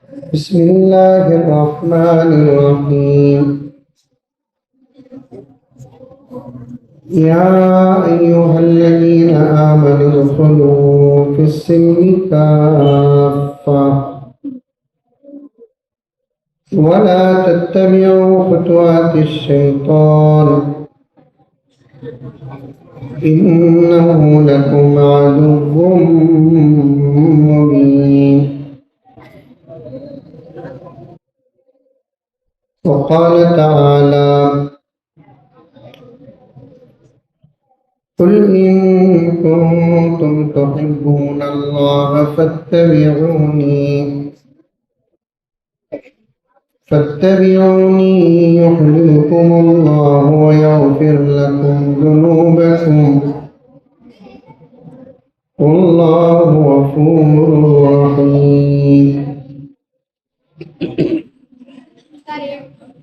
بسم الله الرحمن الرحيم. يا أيها الذين آمنوا ادخلوا في السلم كافة ولا تتبعوا خطوات الشيطان إنه لكم عدو مبين. وقال تعالى: قل إن كنتم تحبون الله فاتبعوني يحببكم الله ويغفر لكم ذنوبكم والله غفور رحيم.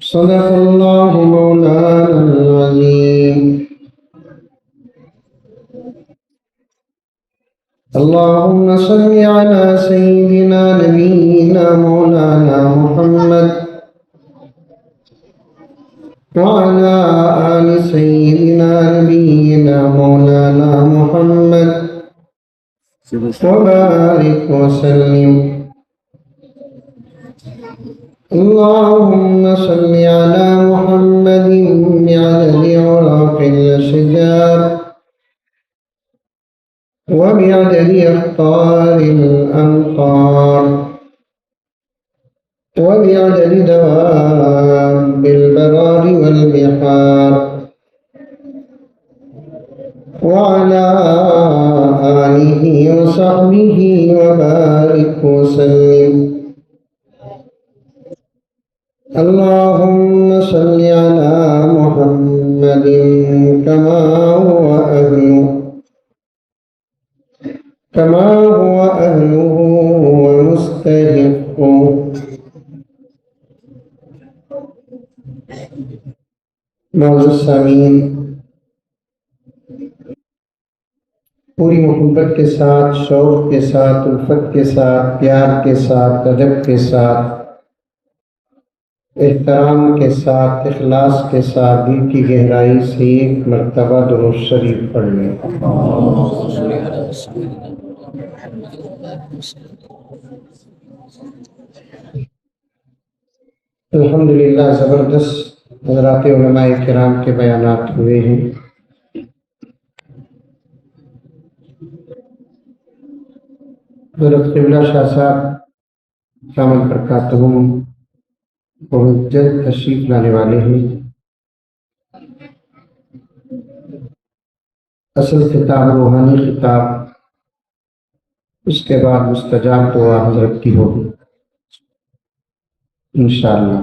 صدق الله مولانا العظيم. اللهم صل على سيدنا نبينا مولانا محمد وعلى آل سيدنا نبينا مولانا محمد وبارك وسلم. اللهم صل على محمد بعدد أوراق الأشجار وبعدد أقطار الأمطار وبعدد دواب البرار والبحار وعلى آله وصحبه وبارك وسلم. اللهم صل على محمد كما هو أهله ومستحقه. معزز سامعین، پوری محبت کے ساتھ، شوق کے ساتھ، الفت کے ساتھ، پیار کے ساتھ، ادب کے ساتھ، احترام کے ساتھ، اخلاص کے ساتھ، دل کی گہرائی سے ایک مرتبہ درود شریف پڑھ لیں۔ الحمدللہ زبردست حضرات علماء کرام کے بیانات ہوئے ہیں۔ حضرت قبلہ شاہ صاحب دامت برکاتہم بہت جلد تشریف لانے والے ہیں۔ اصل خطاب روحانی خطاب، اس کے بعد مستجاب دعا حضرت کی ہوگی انشاءاللہ۔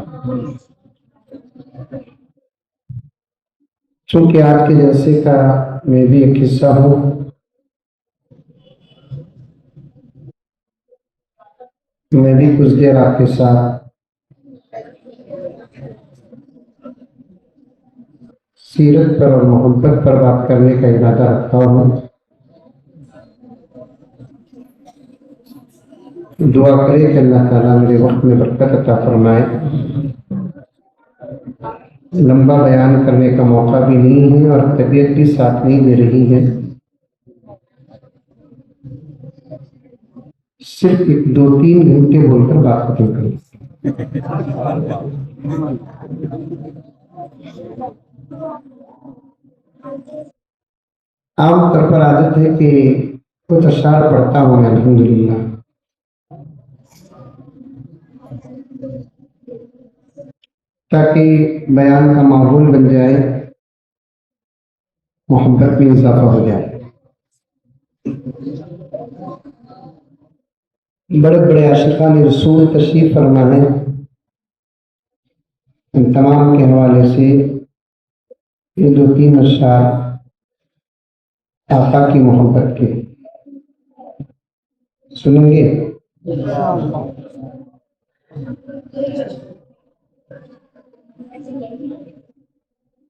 چونکہ آج کے جلسے کا میں بھی ایک حصہ ہوں، میں بھی کچھ دیر آپ کے ساتھ سیرت پر اور محبت پر بات کرنے کا ارادہ رکھتا ہوں۔ دعا کرے کہ اللہ تعالیٰ میرے وقت میں برکت عطا فرمائے۔ لمبا بیان کرنے کا موقع بھی نہیں ہے اور طبیعت بھی ساتھ نہیں دے رہی ہے، صرف 2-3 گھنٹے بول کر بات ختم کریں۔ عام طور پر عادت ہے کہ کچھ اشعار پڑھتا ہوں میں الحمدللہ، تاکہ بیان کا ماحول بن جائے، محبت میں اضافہ ہو جائے۔ بڑے بڑے عاشقان رسول تشریف فرما ہے، ان تمام کے حوالے سے یہ 2-3 اشعار آقا کی محبت کے سنیں گے۔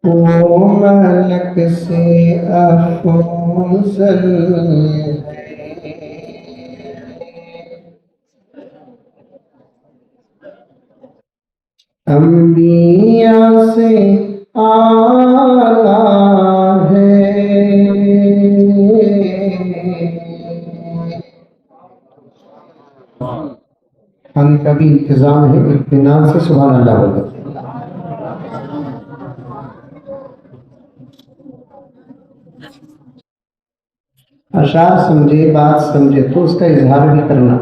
وہ ملک سے افضل انبیاء سے آلہ ہے، کھانے کا بھی انتظام ہے، اطمینان سے سبحان اللہ بولو۔ اشعار سمجھے، بات سمجھے تو اس کا اظہار بھی کرنا۔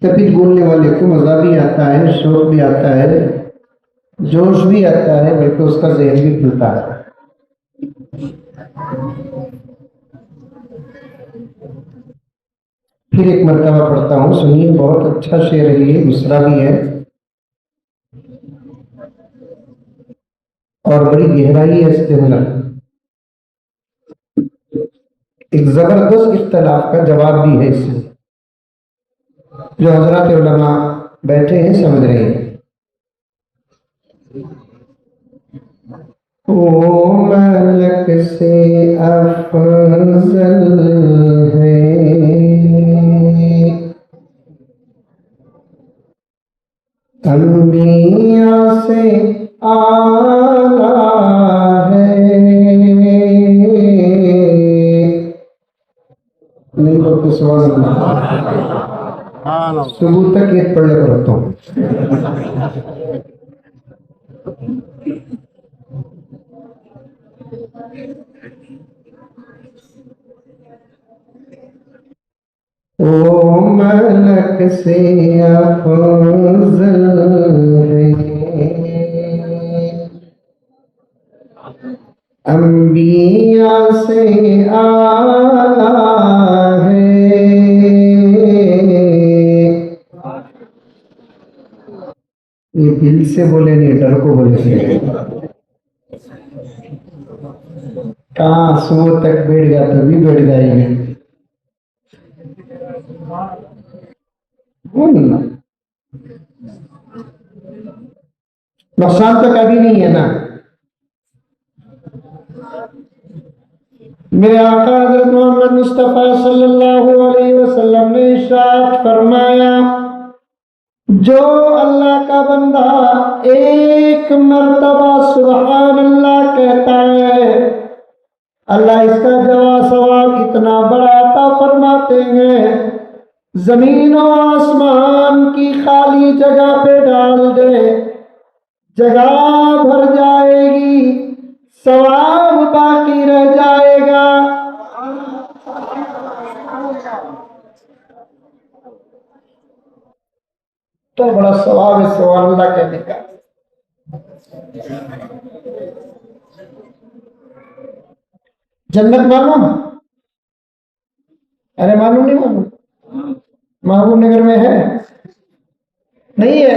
کبھی بولنے والے کو مزہ بھی آتا ہے، شوق بھی آتا ہے، جوش بھی آتا ہے، بلکہ اس کا ذہن بھی کھلتا ہے۔ پھر ایک مرتبہ پڑھتا ہوں، سنیے، بہت اچھا شعر ہے یہ، مصرع بھی ہے اور بڑی گہرائی ہے اس کے اندر۔ ایک زبردست اختلاف کا جواب بھی ہے اس میں، جو حضرات علماء بیٹھے ہیں سمجھ رہے ہیں۔ وہ ملک سے افضل ہے، انبیاء سے اعلیٰ ہے۔ نہیں بولتے سبحان اللہ؟ صبح تک ایک پڑھ لے کر رکھتا ہوں۔ وہ ملک سے افضل ہے، انبیاء سے اعلیٰ ہے۔ یہ دل سے بولے نہیں، ڈر کو بولے نہیں۔ کہاں صبح تک بیٹھ گیا تو بھی بیٹھ جائے گی۔ نقصان تو کبھی نہیں ہے نا۔ میرے آقا حضرت محمد مصطفیٰ صلی اللہ علیہ وسلم نے ارشاد فرمایا، جو اللہ کا بندہ ایک مرتبہ سبحان اللہ کہتا ہے، اللہ اس کا جزا ثواب اتنا بڑا عطا فرماتے ہیں، زمین و آسمان کی خالی جگہ پہ ڈال دے، جگہ بھر جائے گی، ثواب باقی رہ جائے گا۔ تو بڑا ثواب ہے سبحان اللہ کہنے کا۔ جنت معلوم؟ ارے معلوم نہیں؟ معلوم محبوب نگر میں ہے؟ نہیں ہے؟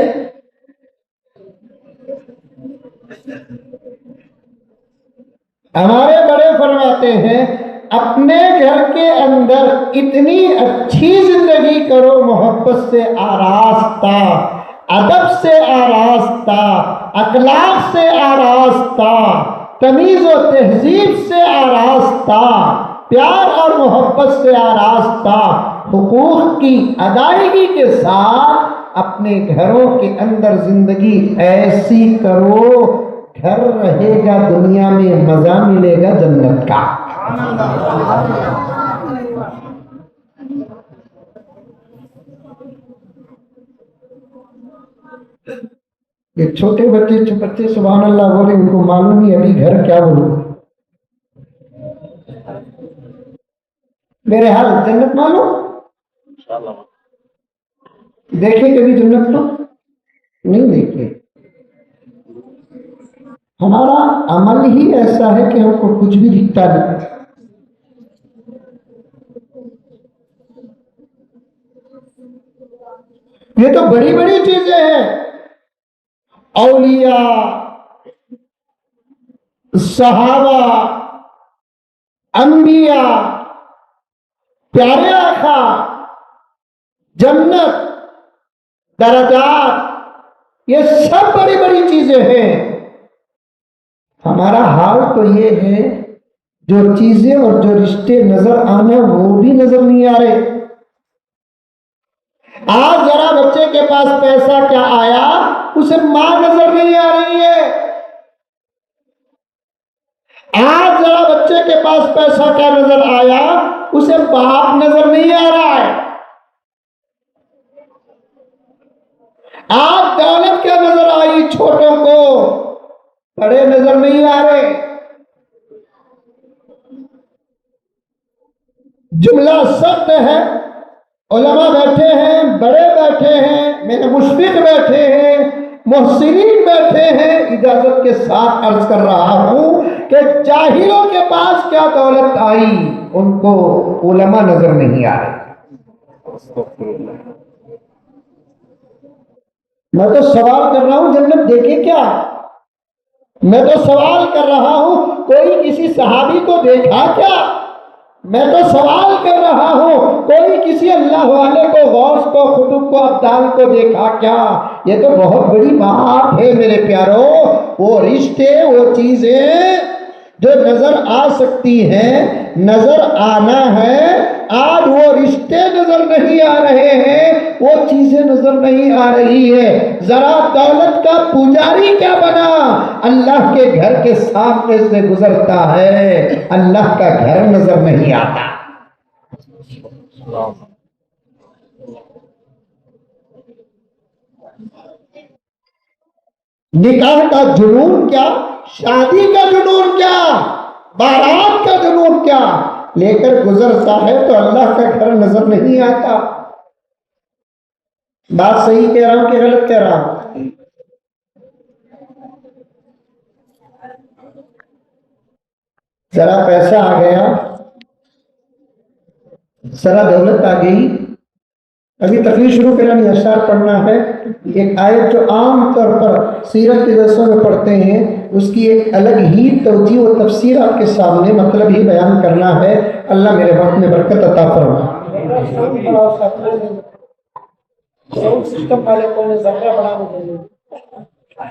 ہمارے بڑے فرماتے ہیں، اپنے گھر کے اندر اتنی اچھی زندگی کرو، محبت سے آراستہ، ادب سے آراستہ، اخلاق سے آراستہ، تمیز و تہذیب سے آراستہ، پیار اور محبت سے آراستہ، حقوق کی ادائیگی کے ساتھ اپنے گھروں کے اندر زندگی ایسی کرو، گھر رہے گا دنیا میں، مزہ ملے گا جنت کا۔ یہ چھوٹے بچے سبحان اللہ بولے، ان کو معلوم ہی ابھی گھر کیا بولو۔ میرے حال جنت معلوم؟ دیکھیں کبھی جنت تو نہیں دیکھے۔ ہمارا عمل ہی ایسا ہے کہ ہم کو کچھ بھی دکھتا نہیں۔ یہ تو بڑی بڑی چیزیں ہیں، اولیاء، صحابہ، انبیاء، پیارے آقا، جنت، درجات، یہ سب بڑی بڑی چیزیں ہیں۔ ہمارا حال تو یہ ہے، جو چیزیں اور جو رشتے نظر آنا وہ بھی نظر نہیں آ رہے۔ آج ذرا بچے بچے کے پاس پیسہ کیا آیا، اسے ماں نظر نہیں آ رہی ہے۔ آج ذرا بچے کے پاس پیسہ کیا نظر آیا، اسے باپ نظر نہیں آ رہا ہے۔ آج دولت کیا نظر آئی چھوٹوں کو، بڑے نظر نہیں آ رہے۔ جملہ سخت ہے، علماء بیٹھے ہیں، بڑے بیٹھے ہیں، میرے مشفق بیٹھے ہیں، محسنین بیٹھے ہیں، اجازت کے ساتھ عرض کر رہا ہوں کہ جاہلوں کے پاس کیا دولت آئی، ان کو علماء نظر نہیں آ رہے۔ میں تو سوال کر رہا ہوں جنت دیکھے کیا؟ میں تو سوال کر رہا ہوں کوئی کسی صحابی کو دیکھا کیا؟ میں تو سوال کر رہا ہوں کوئی کسی اللہ والے کو، غوث کو، قطب کو، ابدال کو دیکھا کیا؟ یہ تو بہت بڑی بات ہے میرے پیارو۔ وہ رشتے، وہ چیزیں جو نظر آ سکتی ہیں، نظر آنا ہے، آج وہ رشتے نظر نہیں آ رہے ہیں، وہ چیزیں نظر نہیں آ رہی ہے۔ ذرا دولت کا پجاری کیا بنا، اللہ کے گھر کے سامنے سے گزرتا ہے، اللہ کا گھر نظر نہیں آتا۔ نکاح کا جنون کیا، شادی کا جنون کیا، بارات کا جنون کیا لے کر گزرتا ہے تو اللہ کا گھر نظر نہیں آتا۔ بات صحیح کہہ رہا ہوں کہ غلط کہہ رہا ہوں؟ ذرا پیسہ آ گیا، ذرا دولت آ گئی، ابھی تقریر شروع کرانی، اشعار پڑھنا ہے۔ ایک آیت جو عام طور پر سیرت کے درسوں میں پڑھتے ہیں، اس کی ایک الگ ہی توجیہ و تفسیر آپ کے سامنے مطلب ہی بیان کرنا ہے۔ اللہ میرے وقت میں برکت عطا فرمائے۔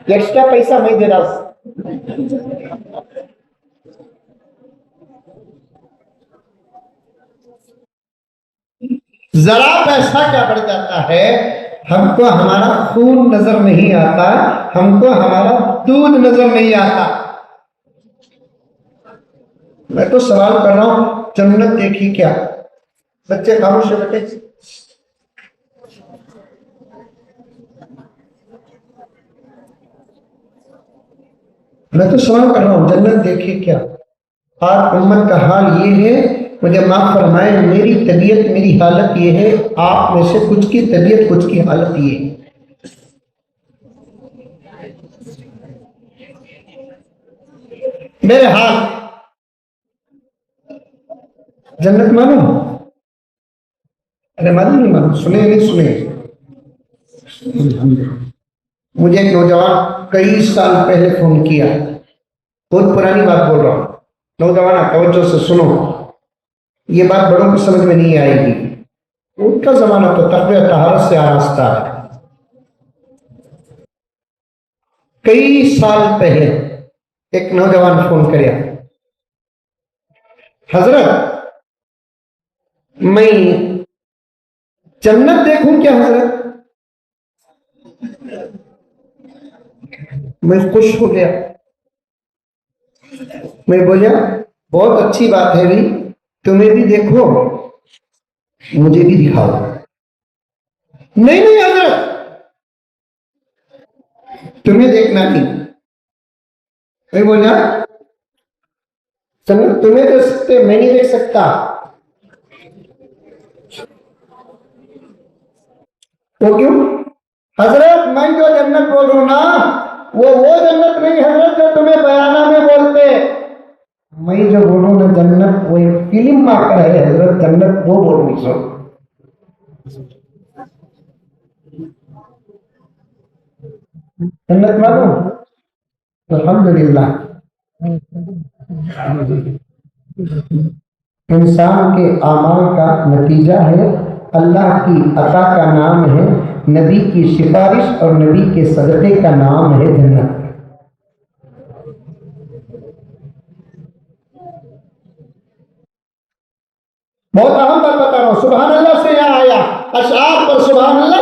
ایکسٹرا پیسہ میں دے رہا۔ ذرا پیسہ کیا بڑھ جاتا ہے، ہم کو ہمارا خون نظر نہیں آتا، ہم کو ہمارا دودھ نظر نہیں آتا۔ میں تو سوال کر رہا ہوں جنت دیکھی کیا؟ بچے خاموش ہو بیٹھے۔ میں تو سوال کر رہا ہوں جنت دیکھی کیا؟ آپ امت کا حال یہ ہے، مجھے معاف فرمائیں، میری طبیعت، میری حالت یہ ہے، آپ میں سے کچھ کی طبیعت، کچھ کی حالت یہ ہے۔ میرے حال جنت مانو؟ ارے مانو نہیں مانو، سنے نہیں سنے؟ مجھے ایک نوجوان کئی سال پہلے فون کیا، بہت پرانی بات بول رہا ہوں، نوجوان توجہ سے سنو، یہ بات بڑوں کو سمجھ میں نہیں آئے گی۔ ان کا زمانہ تو تقوی طہارت سے آراستہ ہے۔ کئی سال پہلے ایک نوجوان فون کریا، حضرت میں جنت دیکھوں کیا حضرت؟ میں خوش ہو گیا، میں بولا بہت اچھی بات ہے بھی، تمہیں بھی دیکھو مجھے بھی دکھاؤ۔ نہیں نہیں حضرت، تمہیں دیکھنا نہیں۔ میں بولا تمہیں دیکھ سکتے، میں نہیں دیکھ سکتا۔ تو کیوں؟ حضرت میں جو جنت بول رہا ہوں نا، وہ جنت نہیں حضرت جو تمہیں بیانہ میں بولتے۔ میں جو بولوں نا جنت، وہ ایک فلم آ کر ہے حضرت، جنت وہ بول نہیں سو۔ جنت معلوم؟ الحمدللہ انسان کے اعمال کا نتیجہ ہے، اللہ کی عطا کا نام ہے، نبی کی سفارش اور نبی کے صدقے کا نام ہے جنت۔ بہت اہم بات بتا رہا ہوں، سبحان اللہ سے یہاں آیا، اشعار پر سبحان اللہ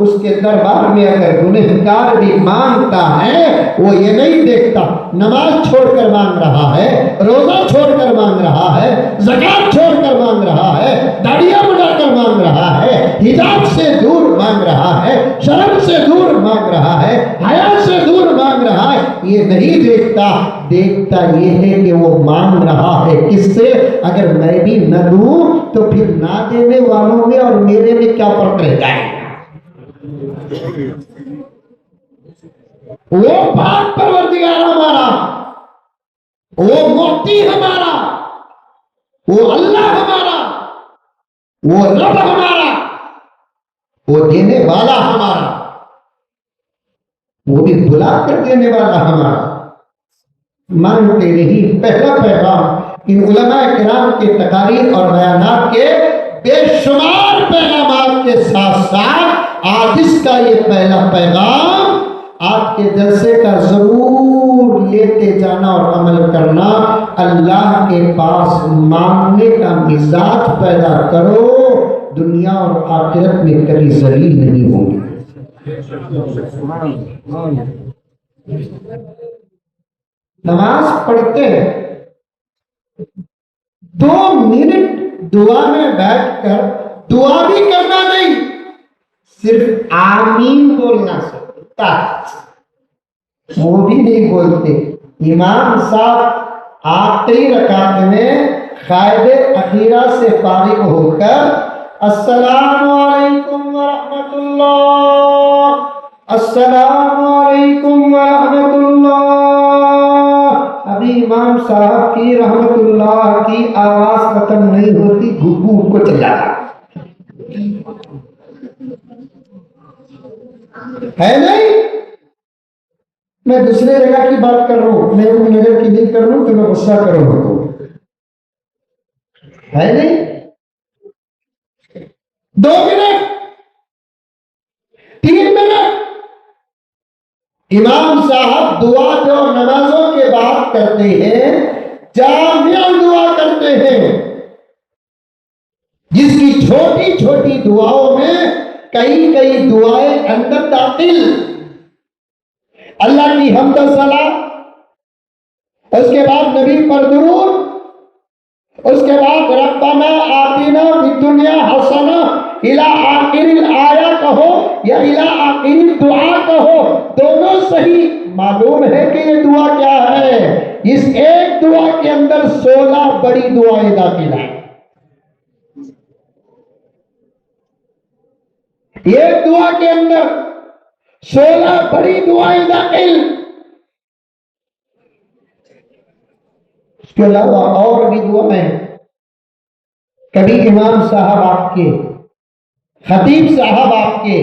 اس کے دربار میں اگر گنہگار بھی مانگتا ہے وہ یہ نہیں دیکھتا نماز چھوڑ کر مانگ رہا ہے، روزہ چھوڑ کر مانگ رہا ہے، زکات چھوڑ کر مانگ رہا ہے، داڑیاں بڑھا کر مانگ رہا ہے، حجاب سے دور مانگ رہا ہے، شرم سے دور مانگ رہا ہے، حیا سے دور مانگ رہا ہے، یہ نہیں دیکھتا یہ ہے کہ وہ مانگ رہا ہے کس سے؟ اگر میں بھی نہ دوں تو پھر نہ دینے والوں میں اور میرے میں کیا فرق رہ جائے گا؟ وہ پاک پروردگار ہمارا، وہ مفتی ہمارا، وہ اللہ ہمارا، وہ رب ہمارا، وہ دینے والا ہمارا، وہ بھی بلا کر دینے والا ہمارا، مانگتے نہیں۔ پہلا پیغام ان علماء کرام کے تقاریر اور بیانات کے بے شمار پیغامات کے ساتھ ساتھ آج اس کا یہ پہلا پیغام آپ کے جلسے کا ضرور لیتے جانا اور عمل کرنا، اللہ کے پاس مانگنے کا مزاج پیدا کرو، دنیا اور آخرت میں کبھی ذلیل نہیں ہوں گے۔ نماز پڑھتے ہیں 2 منٹ دعا میں بیٹھ کر دعا بھی کرنا نہیں، صرف آمین بولنا سکتا، وہ بھی نہیں بولتے۔ امام صاحب آخری رکعت میں قائد اخیرہ سے فارغ ہو کر السلام علیکم ورحمۃ اللہ، السلام علیکم ورحمۃ اللہ، ابھی امام صاحب کی رحمت اللہ کی آواز ختم نہیں ہوتی گھگو کو چلاتا ہے نہیں؟ میں دوسرے جگہ کی بات کر رہا ہوں، میں ان نگر کی نہیں کر رہا ہوں کہ میں غصہ کروں گا، ہے نہیں؟ 2 منٹ 3 منٹ امام صاحب دعا جو نمازوں کے بعد کرتے ہیں جامع دعا کرتے ہیں، جس کی چھوٹی چھوٹی دعاؤں میں کئی دعائیں اندر داخل، اللہ کی حمد و ثنا، اس کے بعد نبی پر درود، اس کے بعد ربنا آتنا فی الدنیا حسنہ الی آخر الآیہ کہو یا الی آخر الدعا کہو، دونوں صحیح۔ معلوم ہے کہ یہ دعا کیا ہے؟ اس ایک دعا کے اندر 16 بڑی دعائیں داخل ہیں، ایک دعا کے اندر 16 بڑی دعائیں داخل، اس کے علاوہ اور بھی دعائیں۔ کبھی امام صاحب آپ کے، خطیب صاحب آپ کے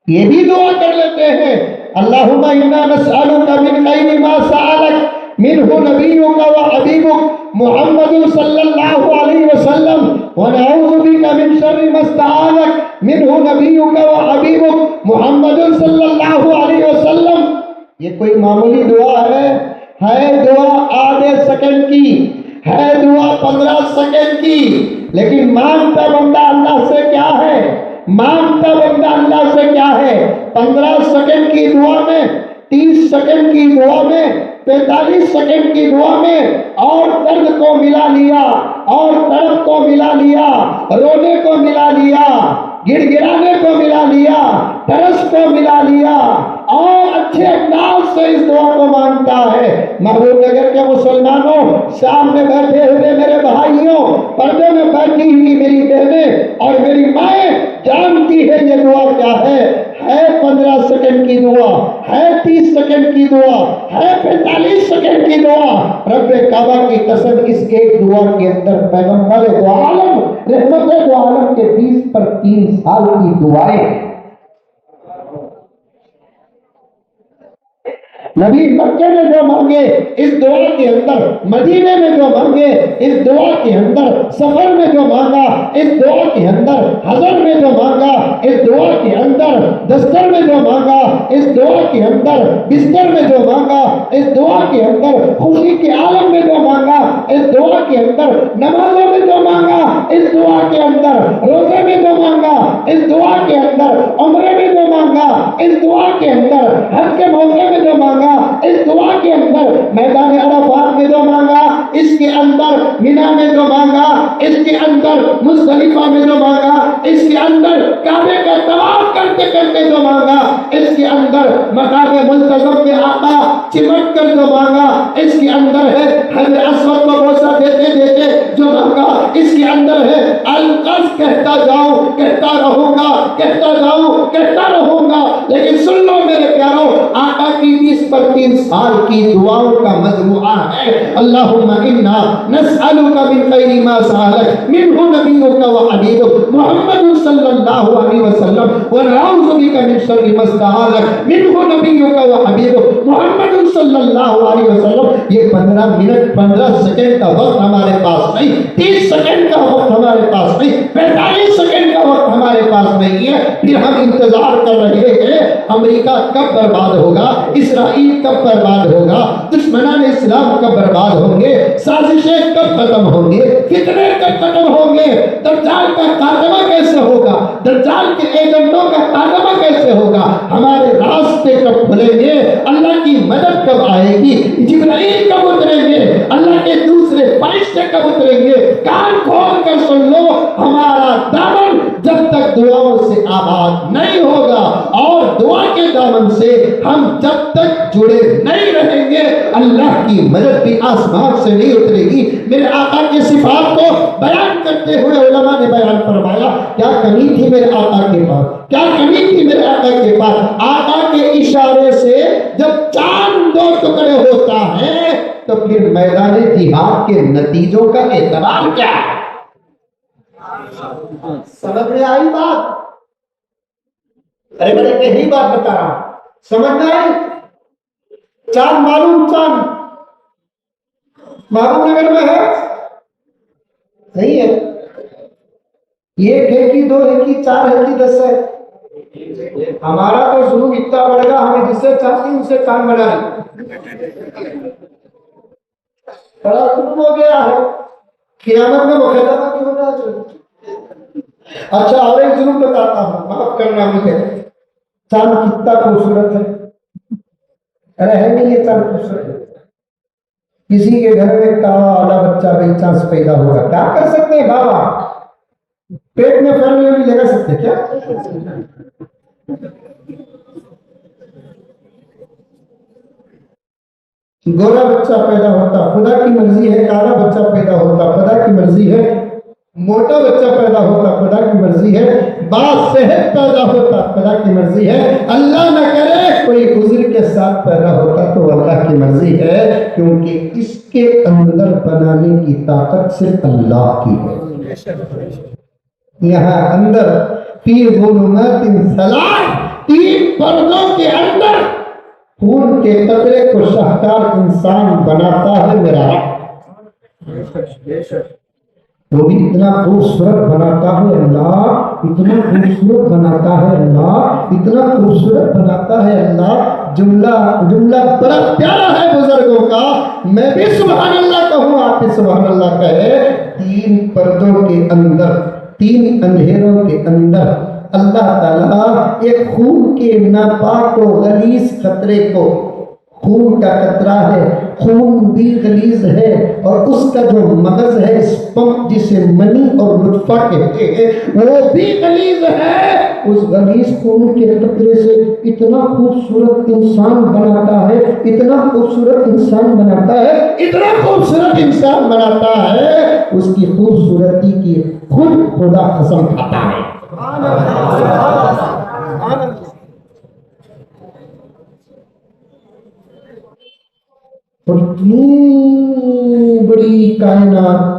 یہ بھی دعا کر لیتے ہیں اللہم انا نسألک من خیر ما سألک منہ نبیک و حبیبک محمد صلی اللہ علیہ وسلم ونعوذ بک من شر ما استعاذک منہ نبیک و حبیبک محمد صلی اللہ علیہ وسلم۔ یہ کوئی معمولی دعا ہے دعا آدھے سیکنڈ کی، ہے دعا 15 سیکنڈ کی، لیکن مانگتا بندہ اللہ سے کیا ہے؟ مانگتا بندہ اللہ سے کیا ہے؟ 15 سیکنڈ کی دعا میں، 30 سیکنڈ کی دعا میں، 45 سیکنڈ کی دعا میں اور درد کو ملا لیا، اور تڑپ کو ملا لیا، رونے کو ملا لیا، گڑ گڑانے کو ملا لیا، ترس کو ملا لیا، اور اچھے انداز سے اس دعا کو مانگتا ہے۔ محبوب نگر کے مسلمانوں، سامنے بیٹھے ہوئے میرے بھائیوں، پردے میں بیٹھی ہوئی میری بہنیں اور میری مائیں جانتی ہے یہ دعا کیا ہے 15 سیکنڈ کی دعا، ہے 30 سیکنڈ کی دعا، ہے 45 سیکنڈ کی دعا۔ رب کعبہ کی قسم اس ایک دعا کے اندر پیغمبر دو عالم رحمت دو عالم کے 20 پر 3 سال کی دعائیں، نبی مکے میں جو مانگے اس دعا کے اندر، مدینے میں جو مانگے اس دعا کے اندر، سفر میں جو مانگا اس دعا کے اندر، حضر میں جو مانگا اس دعا کے اندر، دستر میں جو مانگا اس دعا کے اندر، بستر میں جو مانگا اس دعا کے اندر، خوشی کے عالم میں جو مانگا اس دعا کے اندر، نمازوں میں جو مانگا اس دعا کے اندر، روزے میں جو مانگا اس دعا کے اندر، عمرے میں جو مانگا اس دعا کے اندر، حج کے موقع میں جو مانگا اس دعا کے اندر، میدان عرفات میں جو مانگا اس کے اندر، مینا میں جو مانگا اس کے اندر، مزدلفہ میں جو مانگا اس کے اندر، کعبے کا طواف کرتے کرتے جو مانگا اس کے اندر، مقام ملتزم کے آقا چمٹ کر جو مانگا اس کے اندر ہے، حجر اسود کو بوسہ دیتے دیتے جو مانگا اس کے اندر ہے، القص کہتا جاؤں کہتا رہوں گا، کہتا جاؤں کہتا رہوں گا، لیکن سن لو میرے پیارو، آقا کی 20-25 سال کی دعاؤں کا مجموعہ ہے۔ اللہم انا نسألک من خیر ما سألک منہ نبیک و حبیبک محمد صلی اللہ علیہ وسلم ونعوذ بک من شر ما استعاذک منہ نبیک و حبیبک محمد صلی اللہ علیہ وسلم۔ یہ 15 منٹ 15 سیکنڈ کا وقت ہمارے پاس نہیں، 30 سیکنڈ کا وقت ہمارے پاس نہیں، 45 سیکنڈ کا وقت ہمارے پاس نہیں ہے، پھر ہم انتظار کر رہے ہیں امریکہ کب برباد ہوگا، اسرائیل کب برباد ہوگا، دشمنان اسلام کب برباد ہوں گے، سازشیں کب ختم ہوں گے، فتنے کب ختم ہوں گے، دجال کا خاتمہ کیسے ہوگا، دجال کے ایجنٹوں کا خاتمہ کیسے ہوگا، ہمارے راستے کب کھلیں گے، اللہ کی مدد کب آئے گی، جبرائیل کب اتریں گے، اللہ کے دوسرے فرشتے کب اتریں گے، کان کھول کر سن لو، ہمارا دامن جب تک دعاؤں سے آباد نہیں ہوگا اور دعا کے دامن سے ہم جب تک جڑے نہیں رہیں گے، اللہ کی مدد بھی آسمان سے نہیں اترے گی۔ میرے آقا کی صفات کو بیان کرتے ہوئے علماء نے بیان فرمایا، کیا کمی تھی میرے آقا کے پاس، کیا کمی تھی میرے آقا کے پاس، آقا کے اشارے سے جب چاند 2 ٹکڑے ہوتا ہے تو پھر میدان جہاد کے نتیجوں کا اعتبار کیا ہے؟ سمجھ میں آئی بات؟ ارے بڑے کہیں بات بتا رہا ہوں، سمجھ میں آئی؟ چاند معلوم، چاند معلوم نگر میں ہے نہیں ہے، ایک ہے کہ 2 ہے کہ 4 ہے کہ 10 ہے؟ ہمارا تو ظلم اتنا بڑھ گا، ہمیں جس سے چاہتی ہیں اسے چاند بنا لیں، بڑا ظلم ہو گیا ہے، قیامت میں مقدمہ کی ہونا چاہیے۔ اچھا اور ایک ظلم بتاتا ہوں، معاف کرنا مجھے، چاند کتنا خوبصورت ہے، ارے ہے نہیں یہ چاند خوبصورت ہے، کسی کے گھر میں کالا بچہ بھائی چانس پیدا ہوگا، کیا کر سکتے ہیں بابا، پیٹ میں پھیلنے بھی لگا سکتے کیا؟ گورا بچہ پیدا ہوتا خدا کی مرضی ہے، کالا بچہ پیدا ہوتا خدا کی مرضی ہے، موٹا بچہ پیدا ہوتا خدا کی مرضی ہے، باصحت پیدا ہوتا خدا کی مرضی ہے، اللہ نہ کرے کوئی عذر کے ساتھ پیدا ہوتا تو اللہ کی مرضی ہے، کیونکہ اس کے اندر بنانے کی طاقت صرف اللہ کی ہے۔ یہاں اندر فی ظلمات ثلاث، 3 پردوں کے اندر خون کے قطرے کو شاہکار انسان بناتا ہے میرا رب، وہ بھی اتنا خوبصورت بناتا ہے اللہ، اتنا خوبصورت بناتا ہے اللہ، اتنا خوبصورت بناتا ہے اللہ، جملہ بڑا پیارا ہے بزرگوں کا، میں بھی سبحان اللہ کہوں آپ بھی سبحان اللہ کہے، 3 پردوں کے اندر، 3 اندھیروں کے اندر اللہ تعالیٰ ایک خون کے ناپاک و غلیظ قطرے کو، خون کا قطرہ ہے، خون بھی غلیظ ہے اور اس کا جو مغز ہے، اسپم جسے منی اور نطفہ کہتے ہیں، وہ بھی غلیظ ہے، اس غلیظ خون کے قطرے سے اتنا خوبصورت انسان بناتا ہے، اتنا خوبصورت انسان بناتا ہے، اتنا خوبصورت انسان بناتا ہے، اس کی خوبصورتی کی خود خدا قسم کھاتا ہے۔ اور اتنی بڑی کائنات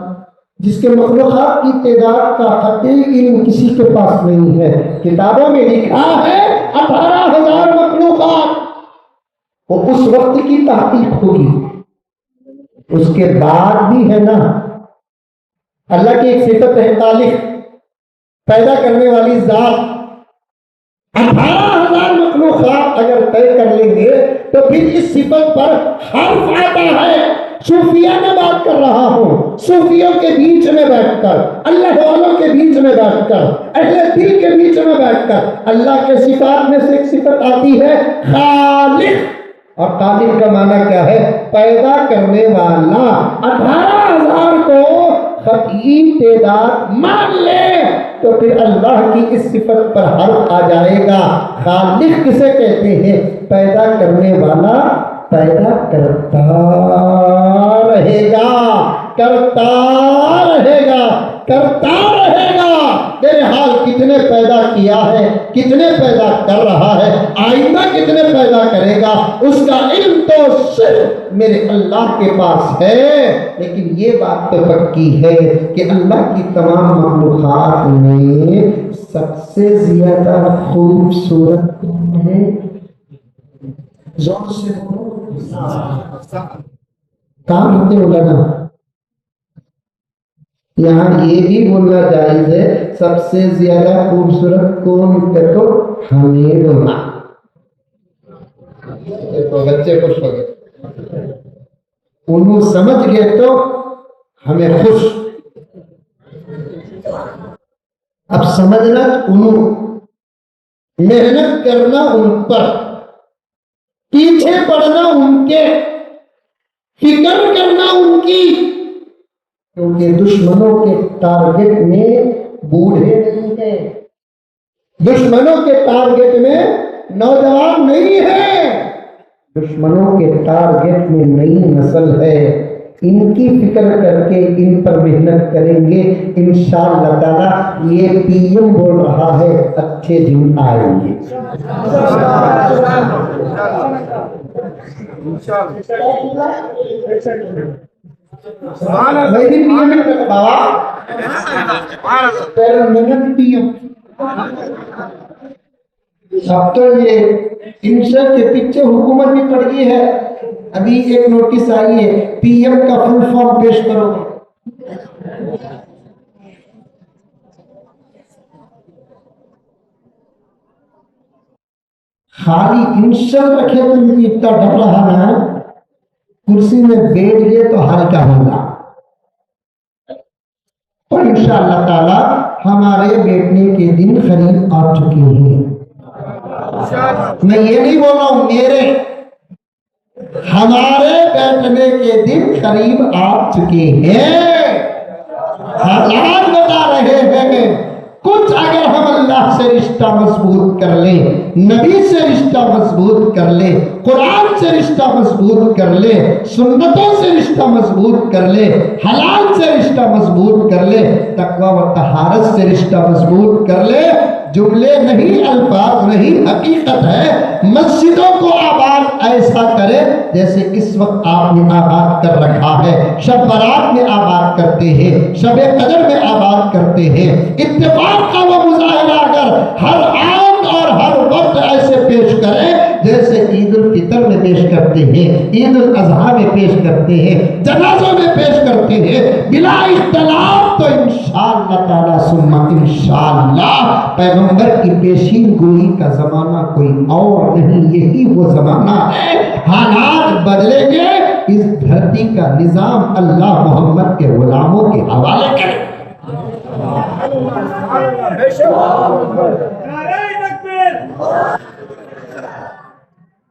جس کے مخلوقات کی تعداد کا قطعی علم کسی کے پاس نہیں ہے، کتابوں میں لکھا ہے 18,000 مخلوقات، وہ اس وقت کی تحقیق ہوگی. اس کے بعد بھی ہے نا اللہ کی ایک صفت ہے خالق، پیدا کرنے والی ذات. 18,000 مخلوقات اگر طے کر لیں گے تو پھر اس صفت پر حرف آتا ہے. صوفیہ میں بات کر رہا ہوں، صوفیوں کے بیچ میں بیٹھ کر، اللہ والوں کے بیچ میں بیٹھ کر، اہل دل کے بیچ میں بیٹھ کر اللہ کے صفات میں سے ایک صفت آتی ہے خالق. اور خالق کا معنی کیا ہے؟ پیدا کرنے والا. 18,000 کو خطی تعداد مان لے تو پھر اللہ کی اس صفت پر حرف آ جائے گا. خالق کسے کہتے ہیں؟ پیدا کرنے والا پیدا کرتا رہے گا، کرتا رہے گا، کرتا رہے گا. میرے حال کتنے پیدا کیا ہے، کتنے پیدا کر رہا ہے، آئندہ کتنے پیدا کرے گا، اس کا علم تو صرف میرے اللہ کے پاس ہے. لیکن یہ بات تو پکی ہے کہ اللہ کی تمام مخلوقات میں سب سے زیادہ خوبصورت کون ہے؟ زور سے بولو. کام ہوتے ہو لگا. یہاں یہ بھی بولنا جائز ہے سب سے زیادہ خوبصورت کون ہے تو ہمیں بولنا. تو بچے خوش ہو گئے، انہوں سمجھ گئے تو ہمیں خوش. اب سمجھنا انہوں، محنت کرنا ان پر، پیچھے پڑنا ان کے، فکر کرنا ان کی. کیونکہ دشمنوں کے ٹارگٹ میں بوڑھے نہیں ہیں، دشمنوں کے ٹارگٹ میں نوجوان نہیں ہے، دشمنوں کے ٹارگٹ میں نئی نسل ہے. ان کی فکر کر کے ان پر محنت کریں گے انشاءاللہ تعالی. یہ پی ایم بول رہا ہے اچھے دن آئیں گے. میری پی ایم پی ایم اب تو یہ ان سب کے پیچھے حکومت بھی پڑ گئی ہے. ابھی ایک نوٹس آئی ہے پی ایم کا فل فارم پیش کرو. خالی انشل رکھے تو اتنا ڈر رہا نا، کرسی میں بیٹھ گئے تو حل کا ہوگا. اور انشاءاللہ تعالی ہمارے بیٹھنے کے دن قریب آ چکے ہیں. میں یہ نہیں بول رہا ہوں میرے، ہمارے بیٹھنے کے دن قریب آ چکے ہیں. حالات بتا رہے ہیں کچھ اگر ہم اللہ سے رشتہ مضبوط کر لیں، نبی سے رشتہ مضبوط کر لیں، قرآن سے رشتہ مضبوط کر لیں، سنتوں سے رشتہ مضبوط کر لیں، حلال سے رشتہ مضبوط کر لیں، تقوی و طہارت سے رشتہ مضبوط کر لیں. جملے نہیں، الفاظ نہیں، حقیقت ہے. مسجدوں کو آباد ایسا کرے جیسے اس وقت آپ نے آباد کر رکھا ہے. شب برات میں آباد کرتے ہیں، شب قدر میں آباد کرتے ہیں. اتفاق کا وہ مظاہرہ اگر ہر آن اور ہر وقت ایسے پیش کریں جیسے عید الفطر میں پیش کرتے ہیں، عید الاضحیٰ میں پیش کرتے ہیں، جنازوں میں پیش کرتے ہیں بلا اختلاف، تو انشاءاللہ تعالی ثم انشاءاللہ پیغمبر کی پیشین گوئی کا زمانہ کوئی اور نہیں، یہی وہ زمانہ ہے. حالات بدلیں گے، اس دھرتی کا نظام اللہ محمد کے غلاموں کے حوالے کرے.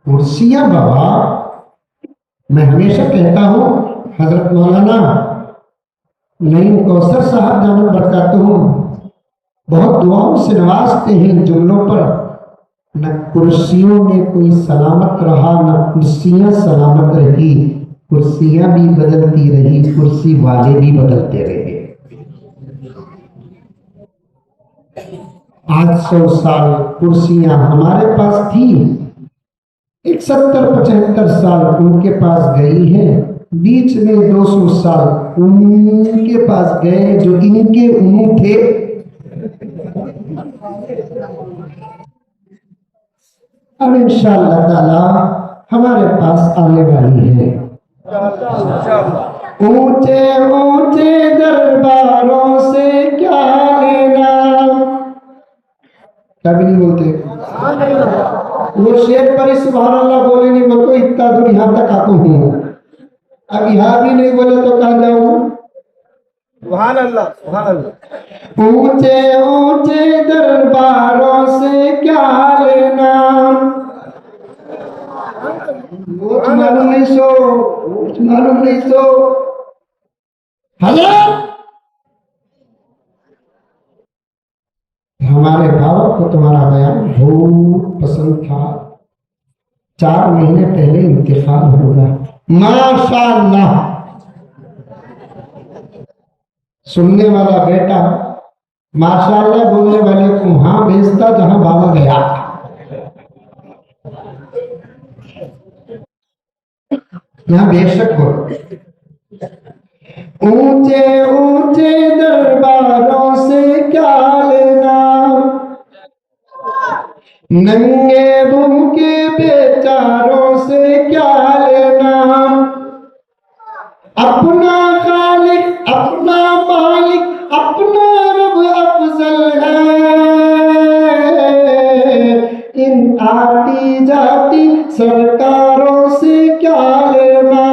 کرسیاں بابا، میں ہمیشہ کہتا ہوں حضرت مولانا نعیم کوثر صاحب دامت برکاتہم بہت دعاؤں سے نوازتے ہیں ان جملوں پر. نہ کرسیوں میں کوئی سلامت رہا، نہ کرسیاں سلامت رہی، کرسیاں بھی بدلتی رہی، کرسی والے بھی بدلتے رہے. آج 100 سال کرسیاں ہمارے پاس تھی، 70-75 سال ان کے پاس گئی ہیں، بیچ میں 200 سال ان کے پاس گئے جو ان کے انہوں تھے. اب انشاءاللہ تعالی ہمارے پاس آنے والی ہے۔ اونچے اونچے درباروں سے کیا لینا، کبھی نہیں بولتے وہ شیخ پر سبحان اللہ بولے نہیں، میں تو اتنا دور یہاں تک آتا ہوں، اب یہاں بھی نہیں بولے تو کہاں جاؤں؟ سبحان اللہ سبحان اللہ۔ اونچے اونچے درباروں سے کیا لینا، معلوم نہیں سو معلوم نہیں سو حضرت ہمارے بابا کو تمہارا بیان بہت پسند تھا، 4 مہینے پہلے انتقال ہوگا، ماشاء اللہ۔ سننے والا بیٹا ماشاء اللہ بولنے والے کو وہاں بھیجتا جہاں بابا گیا، یہاں بے شک ہو۔ اونچے اونچے درباروں سے کیا لینا، ننگے بھوکے بیچاروں سے کیا لینا، اپنا خالق اپنا مالک اپنا رب افضل ہے، ان آتی جاتی سرکاروں سے کیا لینا۔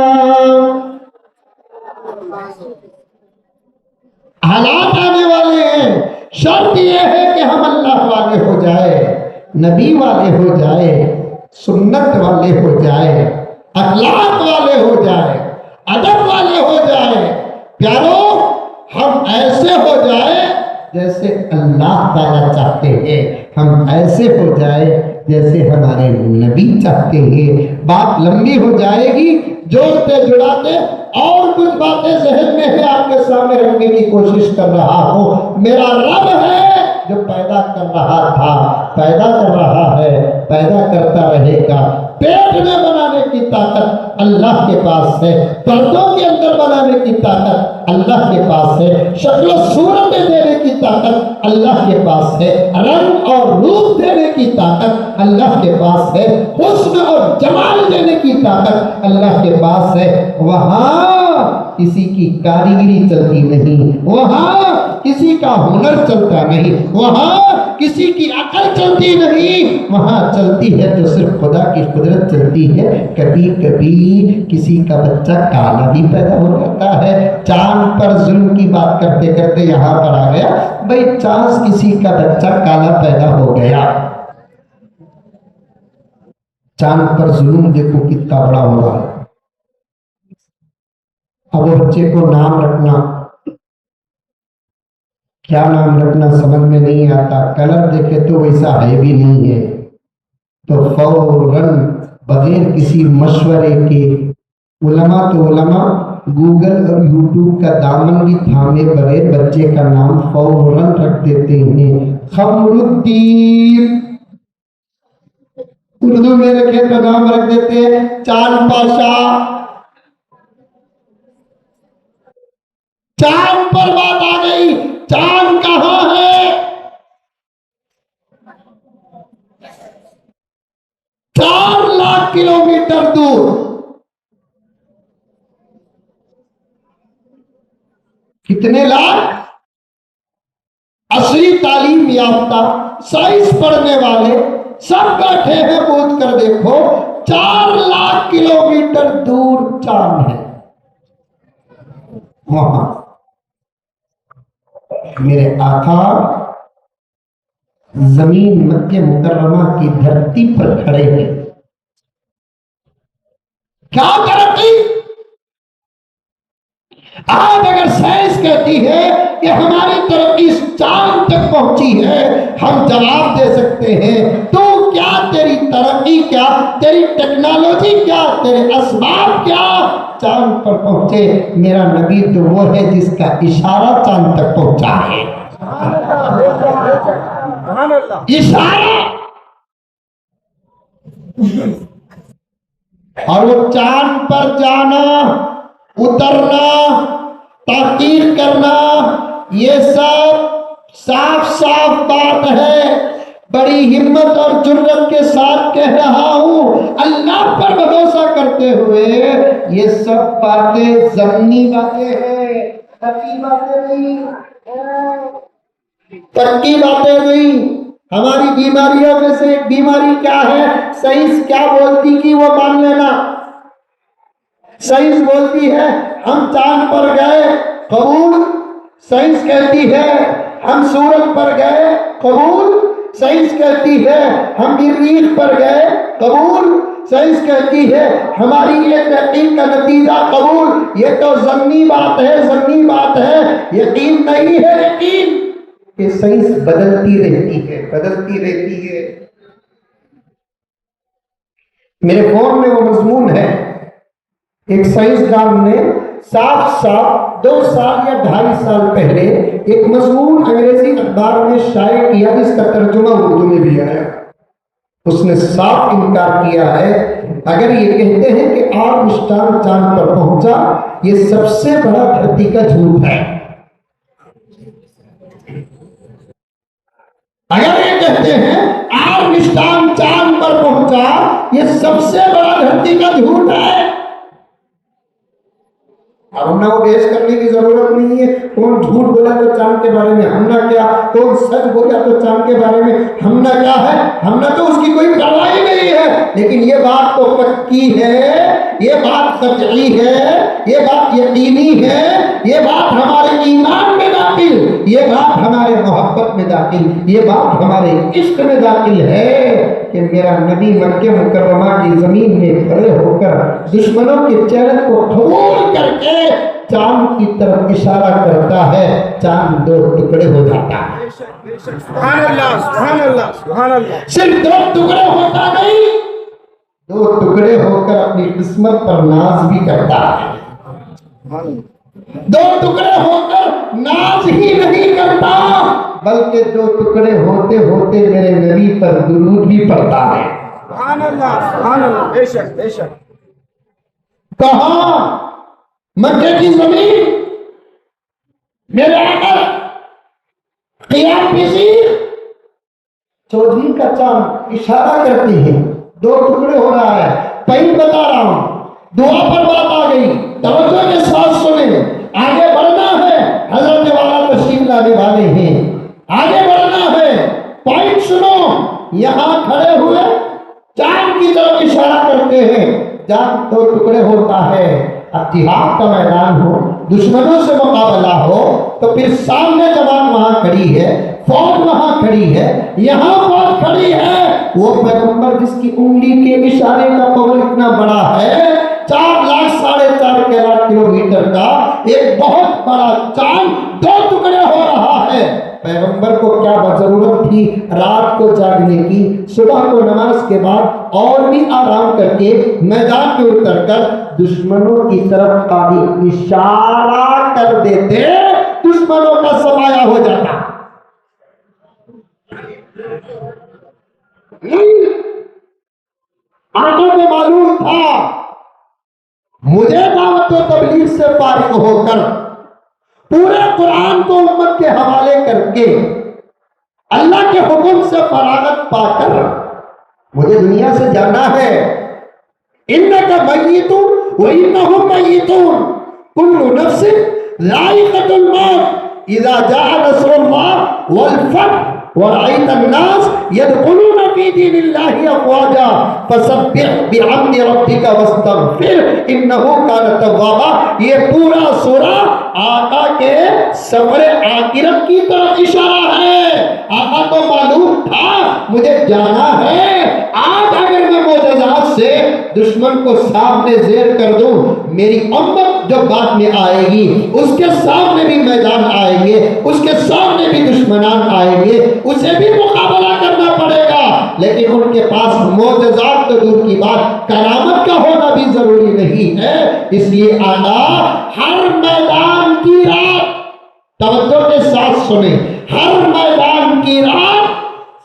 حالات آنے والے ہیں، شرط یہ ہے کہ ہم اللہ والے ہو جائے، نبی والے ہو جائے، سنت والے ہو جائے، اخلاق والے ہو جائے، ادب والے ہو جائے۔ پیارو ہم ایسے ہو جائے جیسے اللہ تعالیٰ چاہتے ہیں، ہم ایسے ہو جائے جیسے ہمارے نبی چاہتے ہیں۔ بات لمبی ہو جائے گی، جوڑتے جڑاتے اور کچھ باتیں ذہن میں ہے آپ کے سامنے رکھنے کی کوشش کر رہا ہوں۔ میرا رب ہے جو پیدا کر رہا تھا، پیدا کر رہا ہے، پیدا کرتا رہے گا۔ پیٹ میں بنانے کی طاقت اللہ کے پاس ہے، پردوں کے اندر بنانے کی طاقت اللہ کے پاس ہے، شکل و صورت دینے کی طاقت اللہ کے پاس ہے، رنگ اور روپ دینے کی طاقت اللہ کے پاس ہے، حسن اور جمال دینے کی طاقت اللہ کے پاس ہے۔ وہاں کسی کی کاریگری چلتی نہیں، وہاں کسی کا ہنر چلتا نہیں، وہاں کسی کی عقل چلتی نہیں، وہاں چلتی ہے تو صرف خدا کی قدرت چلتی ہے۔ کبھی کبھی کسی کا بچہ کالا بھی پیدا ہو جاتا ہے۔ چاند پر ظلم کی بات کرتے کرتے یہاں پر آ گیا، بھئی چاند کسی کا بچہ کالا پیدا ہو گیا، چاند پر ظلم دیکھو کتنا بڑا ہو رہا ہے۔ اب بچے کو نام رکھنا، کیا نام رکھنا سمجھ میں نہیں آتا، کلر دیکھے تو ویسا ہے بھی نہیں ہے، تو فوراً بغیر کسی مشورے کے علماء تو علماء گوگل اور یوٹیوب کا دامن بھی تھامے بغیر بچے کا نام فوراً رکھ دیتے ہیں۔ خمر الدین اردو میں رکھے تو نام رکھ دیتے ہیں چاند پاشا۔ چاند پر بات آ گئی، چاند کہاں ہے؟ 4 لاکھ کلومیٹر دور۔ کتنے لاکھ؟ عصری تعلیم یافتہ سائنس پڑھنے والے سب بیٹھے ہیں، پوچھ کر دیکھو 4 لاکھ کلومیٹر دور چاند ہے۔ وہاں میرے آقا زمین مکہ مکرمہ کی دھرتی پر کھڑے ہیں۔ کیا ترقی! آج اگر سائنس کہتی ہے کہ ہماری ترقی اس چاند تک پہنچی ہے، ہم جواب دے سکتے ہیں تو کیا تیری ترقی، کیا تیری ٹیکنالوجی، کیا تیرے اسباب کیا چاند پر پہنچے؟ میرا نبی تو وہ ہے جس کا اشارہ چاند تک پہنچا ہے۔ اشارہ، اور وہ چاند پر جانا، اترنا، تحقیق کرنا، یہ سب صاف صاف بات ہے۔ بڑی ہمت اور جرأت کے ساتھ کہہ رہا ہوں، اللہ پر بھروسہ کرتے ہوئے، یہ سب باتیں ضمنی باتیں ہیں، پکی باتیں نہیں، پکی باتیں نہیں۔ ہماری بیماریوں میں سے ایک بیماری کیا ہے؟ سائنس کیا بولتی کہ وہ مان لینا۔ سائنس بولتی ہے ہم چاند پر گئے، قبول۔ سائنس کہتی ہے ہم سورج پر گئے، قبول۔ سائنس کہتی ہے ہم مریخ پر گئے، قبول۔ سائنس کہتی ہے ہماری یہ تحقیق کا نتیجہ، قبول۔ یہ تو ضمنی بات ہے، ضمنی بات ہے، یقین نہیں ہے۔ یقین کہ سائنس بدلتی رہتی ہے، بدلتی رہتی ہے۔ میرے فون میں وہ مضمون ہے، ایک سائنسدان نے صاف صاف 2 سال یا 2.5 سال پہلے ایک مضمون انگریزی اخبار میں شائع کیا، جس کا ترجمہ اردو میں بھی آیا۔ اس نے صاف انکار کیا ہے، اگر یہ کہتے ہیں کہ آرمسٹرانگ چاند پر پہنچا، یہ سب سے بڑا دھرتی کا جھوٹ ہے۔ اگر یہ کہتے ہیں آرمسٹرانگ چاند پر پہنچا، یہ سب سے بڑا دھرتی کا جھوٹ ہے۔ اب ہم نے وہ بحث کرنے کی ضرورت نہیں ہے، کون جھوٹ بولا تو چاند کے بارے میں ہم نہ کیا، کون سچ بولا تو چاند کے بارے میں ہم نہ کیا ہے، ہم نہ تو اس کی کوئی پرواہ ہی نہیں ہے۔ لیکن یہ بات تو پکی ہے، یہ بات قطعی ہے، یہ بات یقینی ہے، یہ بات ہمارے ایمان میں داخل، یہ بات ہمارے محبت میں داخل، یہ بات ہمارے عشق میں داخل ہے کہ میرا نبی مکہ مکرمہ کی زمین میں کھڑے ہو کر دشمنوں کے چہرے کو قبول کر کے چاند کی طرف اشارہ کرتا ہے، چاند 2 ٹکڑے ہو جاتا ہے۔ سبحان اللہ، سبحان اللہ، سبحان اللہ۔ صرف 2 ٹکڑے ہوتا نہیں، 2 ٹکڑے ہو کر اپنی قسمت پر ناز بھی کرتا ہے۔ 2 ٹکڑے ہو کر ناز ہی نہیں کرتا، بلکہ 2 ٹکڑے ہوتے ہوتے میرے نبی پر درود بھی پڑتا ہے۔ سبحان اللہ، سبحان اللہ، بے شک، بے شک۔ کہاں؟ مکہ کی زمین، میرے آقا قیام پذیر چودھری کا چاند اشارہ کرتے ہیں، 2 ٹکڑے ہو رہا ہے۔ پہلے بتا رہا ہوں، دعا پر بات آ گئی، توجہ کے ساتھ سنیں، آگے بڑھنا ہے۔ حضرت والا تشریف لانے والے ہیں، آگے بڑھنا ہے۔ پوائنٹ سنو، یہاں کھڑے ہوئے چاند کی طرف اشارہ کرتے ہیں، چاند 2 ٹکڑے ہوتا ہے۔ اب جہاد کا میدان ہو، دشمنوں سے مقابلہ ہو، تو پھر سامنے جماعت وہاں کھڑی ہے، فوج وہاں کھڑی ہے، یہاں فوج کھڑی ہے۔ وہ پیغمبر جس کی انگلی کے اشارے کا پاور اتنا بڑا ہے، 4 لاکھ 4.5 کلومیٹر کا ایک بہت بڑا چاند 2 ٹکڑے ہو رہا ہے۔ پیغمبر کو کیا ضرورت تھی رات کو جاگنے کی، صبح کو نماز کے بعد اور بھی آرام کر کے میدان میں اتر کر دشمنوں کی طرف خالی اشارہ کر دیتے، دشمنوں کا سفایا ہو جاتا۔ آنکھوں کو معلوم تھا مجھے دعوت و تبلیغ سے فارغ ہو کر پورے قرآن کو امت کے حوالے کر کے اللہ کے حکم سے فراغت پا کر مجھے دنیا سے جانا ہے۔ انک میت وانہم میتون کل نفس ذائقۃ الموت اذا جاء نصر اللہ والفتح ورأيت الناس يدخلون في دين الله أفواجا فسبح بحمد ربك واستغفر إنه كان توابا۔ یہ پورا سورہ آقا کے سفر آخرت کی طرف اشارہ ہے۔ آقا کو معلوم تھا مجھے جانا ہے۔ آج اگر میں معجزات سے دشمن کو سامنے زیر کر دوں، میری امت جو بعد میں آئے گی اس کے سامنے بھی میدان آئیں گے، اس کے سامنے بھی دشمنان آئیں گے، اسے بھی مقابلہ کرنا پڑے گا۔ لیکن ان کے پاس معجزات تو دور کی بات، کرامت کا ہونا بھی ضروری نہیں ہے۔ اس لیے آقا ہر میدان کی رات، توجہ کے ساتھ سنیں، ہر میدان کی رات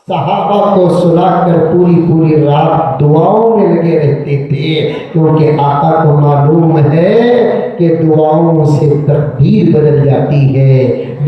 صحابہ کو سلا کر پوری رات دعاؤں میں لگے رہتے تھے، کیونکہ آقا کو معلوم ہے کہ دعاؤں سے تقدیر بدل جاتی ہے،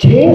6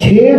6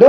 2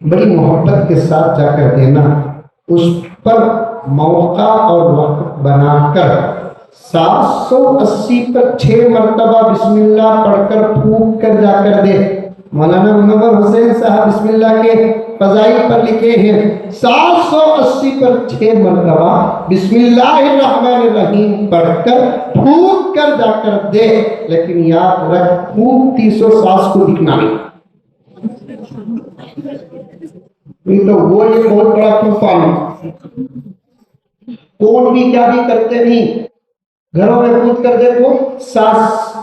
بڑی محبت کے ساتھ جا کر دینا، اس پر موقع اور وقت بنا کر 780 پر 6 مرتبہ بسم اللہ پڑھ کر پھونک کر جا کر دے۔ مولانا منور حسین صاحب بسم اللہ کے فضائل پر لکھے ہیں 780 پر 6 مرتبہ بسم اللہ الرحمن الرحیم پڑھ کر پھونک کر جا کر دے، لیکن یاد رکھ پھونکتی سو سانس کو دکھنا نہیں، نہیں تو وہ ایک بہت بڑا طوفان ہے۔ کون بھی کیا بھی کرتے نہیں، گھروں میں پوچھ کر دیکھو، ساس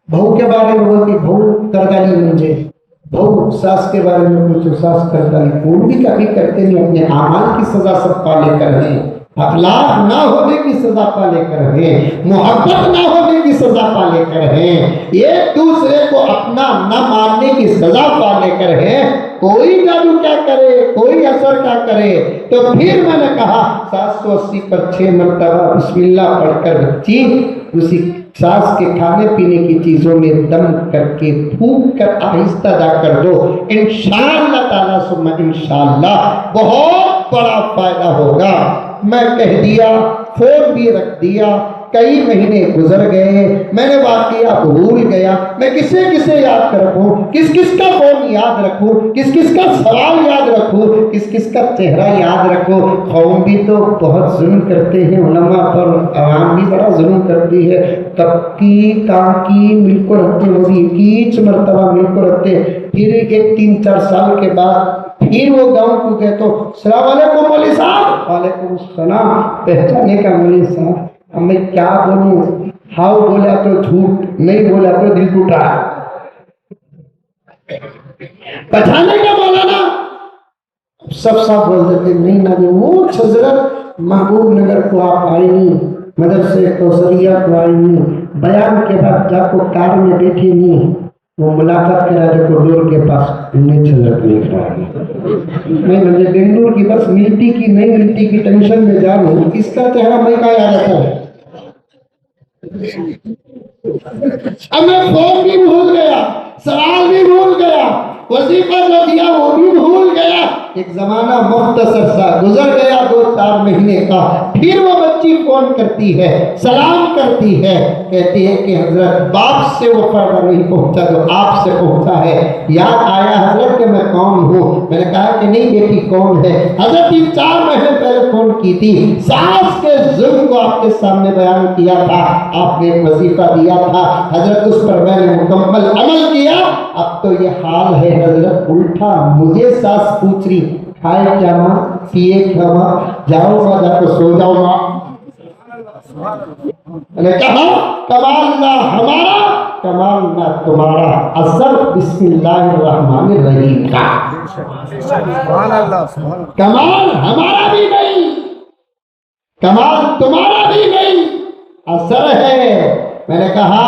بہو کے بارے میں بولتی بہو کردالی منجے، بہو ساس کے بارے میں پوچھو ساس کردالی، کون بھی کیا بھی کرتے نہیں، اپنے اعمال کی سزا سب پا لے کر ہیں، اخلاق نہ ہونے کی سزا پا لے کر ہیں، محبت نہ ہونے کی سزا پا لے کر ہیں، ایک دوسرے کو اپنا نہ ماننے کی سزا پا لے کر ہیں۔ کوئی جادو کیا کرے، کوئی اثر کیا کرے، تو پھر میں نے کہا 780 پر 6 مرتبہ بسم اللہ پڑھ کر بچی اسی ساس کے کھانے پینے کی چیزوں میں دم کر کے پھونک کر آہستہ جا کر دو، انشاءاللہ تعالیٰ ثم انشاءاللہ بہت بڑا فائدہ ہوگا۔ میں کہہ دیا، فون بھی رکھ دیا، کئی مہینے گزر گئے، میں نے واقعہ بھول گیا، میں کسے کسے یاد رکھوں، کس کس کا فون یاد رکھوں، کس کس کا سوال یاد رکھوں، کس کس کا چہرہ یاد رکھوں۔ قوم بھی تو بہت ظلم کرتے ہیں علماء پر، عوام بھی بڑا ظلم کرتی ہے، کب کی کام کی مل کو رکھتے، وہ بھی کیچ مرتبہ مل کو رکھتے، پھر ایک 3-4 سال کے بعد پھر وہ گاؤں کو گئے تو السلام علیکم مولوی صاحب، وعلیکم السلام، پہچانے کا مولوی صاحب، اب میں کیا بولوں، ہاؤ بولا تو جھوٹ، نہیں بولا تو دل ٹوٹا، پہچانے کا مولانا سب صاحب بول دیتے نہیں نہ وہ حضرت محبوب نگر کو آپ آئے نہیں، مدرسے کوثریہ کو آئے نہیں، بیان کے بعد جا کو کار میں بیٹھے نہیں، وہ ملاقات کے راجے کو ڈور کے پاس انہیں چھلک نہیں رہا، میں مجھے بنگلور کی بس ملتی کی نہیں ملتی کی ٹینشن میں جا رہا ہوں، کس کا چہرہ میں کا یاد رکھا ہے، اب میں فون بھی بھول گیا، سوال بھی بھول گیا، وظیفہ جو دیا وہ بھی بھول گیا۔ ایک زمانہ مختصر سا گزر گیا 2-4 مہینے کا، پھر وہ بچی فون کرتی ہے، سلام کرتی ہے، کہتی ہے کہ حضرت باپ سے وہ فائدہ نہیں پہنچا جو آپ سے پہنچا ہے، یاد آیا حضرت کہ میں کون ہوں؟ میں نے کہا کہ نہیں بیٹی کون ہے؟ حضرت 4 مہینے پہلے فون کی تھی، ساس کے ظلم کو آپ کے سامنے بیان کیا تھا، آپ نے ایک وظیفہ دیا تھا حضرت، اس پر میں نے مکمل عمل کیا، اب تو یہ حال ہے حضرت الٹا مجھے ساس پوچھ رہی کھائے کیا ماں، پیے کیا ماں، جاؤ ماں جا کے سو جاؤ ماں۔ میں نے کہا کمال نہ ہمارا، کمال نہ تمہارا، اثر بسم اللہ الرحمن الرحیم کا، کمال ہمارا بھی نہیں، کمال تمہارا بھی نہیں، اثر ہے۔ میں نے کہا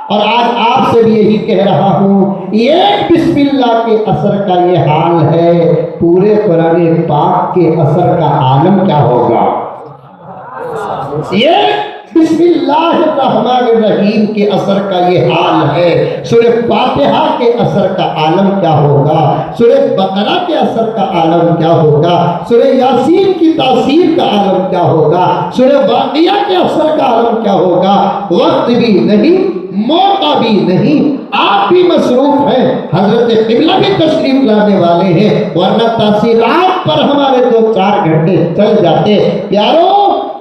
اور آج آپ سے بھی یہی کہہ رہا ہوں، ایک بسم اللہ کے اثر کا یہ حال ہے، پورے قرآن پاک کے اثر کا عالم کیا ہوگا؟ یہ بسم اللہ الرحمن الرحیم کے اثر کا یہ حال ہے، سورہ فاتحہ کے اثر کا عالم کیا ہوگا، سورہ بقرہ کے اثر کا عالم کیا ہوگا، سورہ یاسین کی تاثیر کا عالم کیا ہوگا، سورہ واقعہ کے اثر کا عالم کیا ہوگا۔ وقت بھی نہیں، موقع بھی نہیں، آپ بھی مصروف ہیں، حضرت قبلہ بھی تشریف لانے والے ہیں، ورنہ تاثیرات پر ہمارے 2-4 گھنٹے چل جاتے۔ پیارو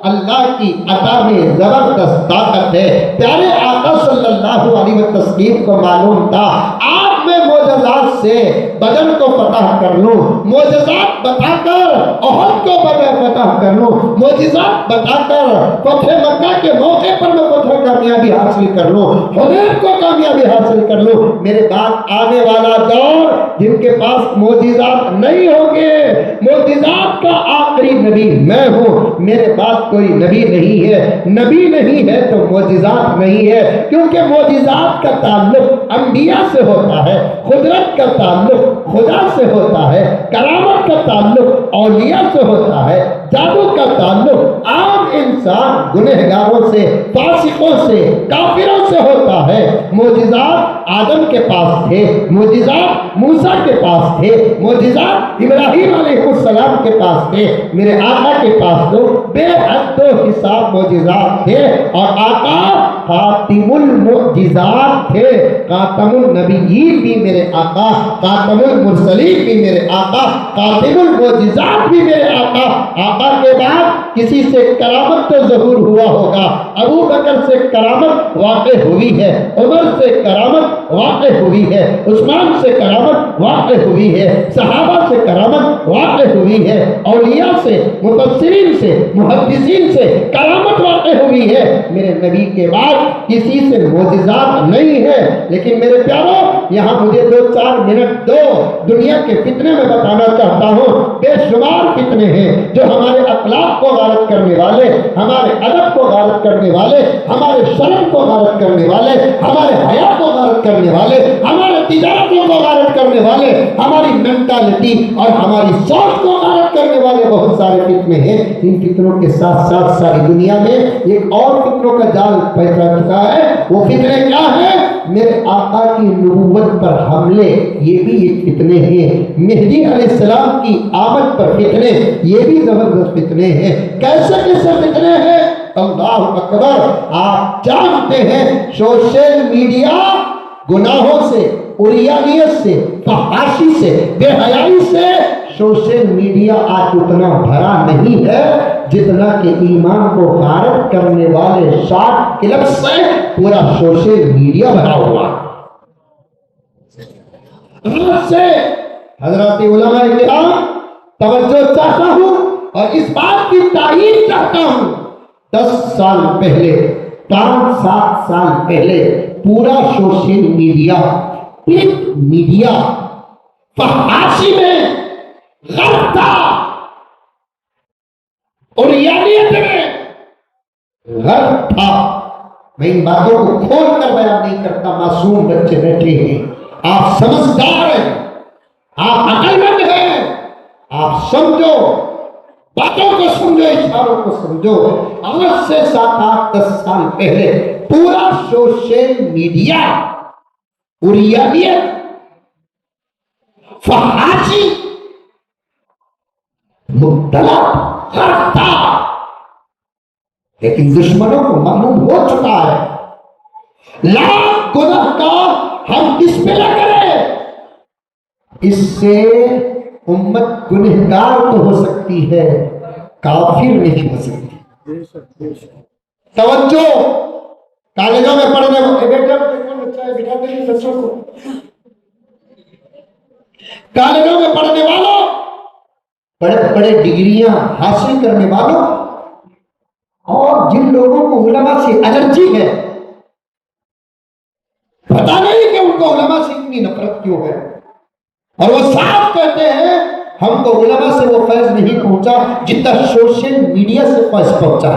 اللہ کی عطا میں زبردست طاقت ہے، پیارے آقا صلی اللہ علیہ وسلم کو معلوم تھا آپ میں معجزات سے بدن کو فتح کر لوں، معجزات بتا کر احد کو فتح کر لوں، معجزات بتا کر فتح مکہ کے موقع پر میں فتح کامیابی حاصل کر لوں، حنین کو کامیابی حاصل کر لوں۔ میرے بعد آنے والا دور جن کے پاس معجزات نہیں ہوں گے، معجزات کا آخری نبی میں ہوں، میرے بعد کوئی نبی نہیں ہے، نبی نہیں ہے تو معجزات نہیں ہے، کیونکہ معجزات کا تعلق انبیاء سے ہوتا ہے، قدرت کا تعلق خدا سے ہوتا ہے، کرامت کا تعلق اولیاء سے ہوتا ہے۔ جادو کا تعلق عام انسان گنہگاروں سے، فاسقوں سے، کافروں سے ہوتا ہے۔ معجزات آدم کے پاس تھے، معجزات موسیٰ کے پاس تھے، معجزات ابراہیم علیہ السلام کے پاس تھے، میرے آقا کے پاس تو بے حد و حساب معجزات تھے، اور آقا خاتم المعجزات تھے۔ خاتم النبیین بھی میرے آقا، خاتم المرسلین بھی میرے آقا، خاتم المعجزات بھی میرے آقا۔ آقا کے بعد کسی سے کرامت تو ظہور ہوا ہوگا، ابو بکر سے کرامت واقع ہوئی ہے، عمر سے کرامت واقع ہوئی ہے، عثمان سے کرامت واقع ہوئی ہے، صحابہ سے کرامت واقع ہوئی ہے، اولیاء سے، مفسرین سے، محدثین سے کرامت واقع ہوئی ہے۔ میرے نبی کے بعد کسی سے معجزات نہیں ہے۔ لیکن میرے پیاروں، یہاں مجھے 2-4 منٹ دو، دنیا کے فتنے میں بتانا چاہتا ہوں۔ بے شمار فتنے ہیں جو ہمارے اخلاق کو غارت کرنے والے، ہمارے ادب کو غارت کرنے والے، ہمارے شرم کو غارت کرنے والے، ہمارے حیا کو غارت کرنے والے، ہمارے تجارتوں کو غارت کرنے والے، ہماری مینٹالٹی اور ہماری سوچ کو غارت کرنے والے بہت سارے فتنے ہیں۔ ان فتنوں کے ساتھ ساتھ ساری دنیا میں ایک اور فتنوں کا جال پھیلا چکا ہے۔ وہ فتنے کیا ہیں؟ میرے آقا کی نبوت پر حملے، یہ بھی ایک فتنے ہیں۔ مہدی علیہ السلام کی آمد پر فتنے، یہ بھی زبردست فتنے ہیں۔ کیسے کیسے فتنے ہیں؟ اللہ اکبر! آپ جانتے ہیں سوشل میڈیا گناہوں سے، عریانیت سے، فحاشی سے، بے حیائی سے سوشل میڈیا آج اتنا بھرا نہیں ہے جتنا کہ ایمان کو غارت کرنے والے شارٹ کلپ سے پورا سوشل میڈیا بھرا ہوا۔ آج سے حضرات علماء کرام توجہ چاہتا ہوں اور اس بات کی تائید چاہتا ہوں، 10 سال پہلے، 5-7 سال پہلے پورا سوشل میڈیا، پرنٹ میڈیا فحاشی میں غرق تھا، اور عریانیت میں غرق تھا۔ میں ان باتوں کو کھول کر بیان نہیں کرتا، معصوم بچے بیٹھے ہیں، آپ سمجھدار ہیں، آپ عقل مند ہیں، آپ سمجھو، باتوں کو سمجھو، اشاروں کو سمجھو۔ آج سے 7-8-10 سال پہلے پورا سوشل میڈیا عریانیت، فحاشی مبتلا کرتا، لیکن دشمنوں کو معلوم ہو چکا ہے لاکھ گناہ کا ہم کس پہ نہ کریں، اس سے امت گنہگار تو ہو سکتی ہے، کافر نہیں ہو سکتی۔ توجہ! کالجوں میں پڑھنے کالجوں میں پڑھنے والوں، بڑے بڑے ڈگریاں حاصل کرنے والوں، اور جن لوگوں کو علماء سے الرجی ہے، پتہ نہیں کہ ان کو علماء سے اتنی نفرت کیوں ہے، اور وہ صاف کہتے ہیں ہم کو علماء سے وہ فیض نہیں پہنچا جتنا سوشل میڈیا سے فیض پہنچا۔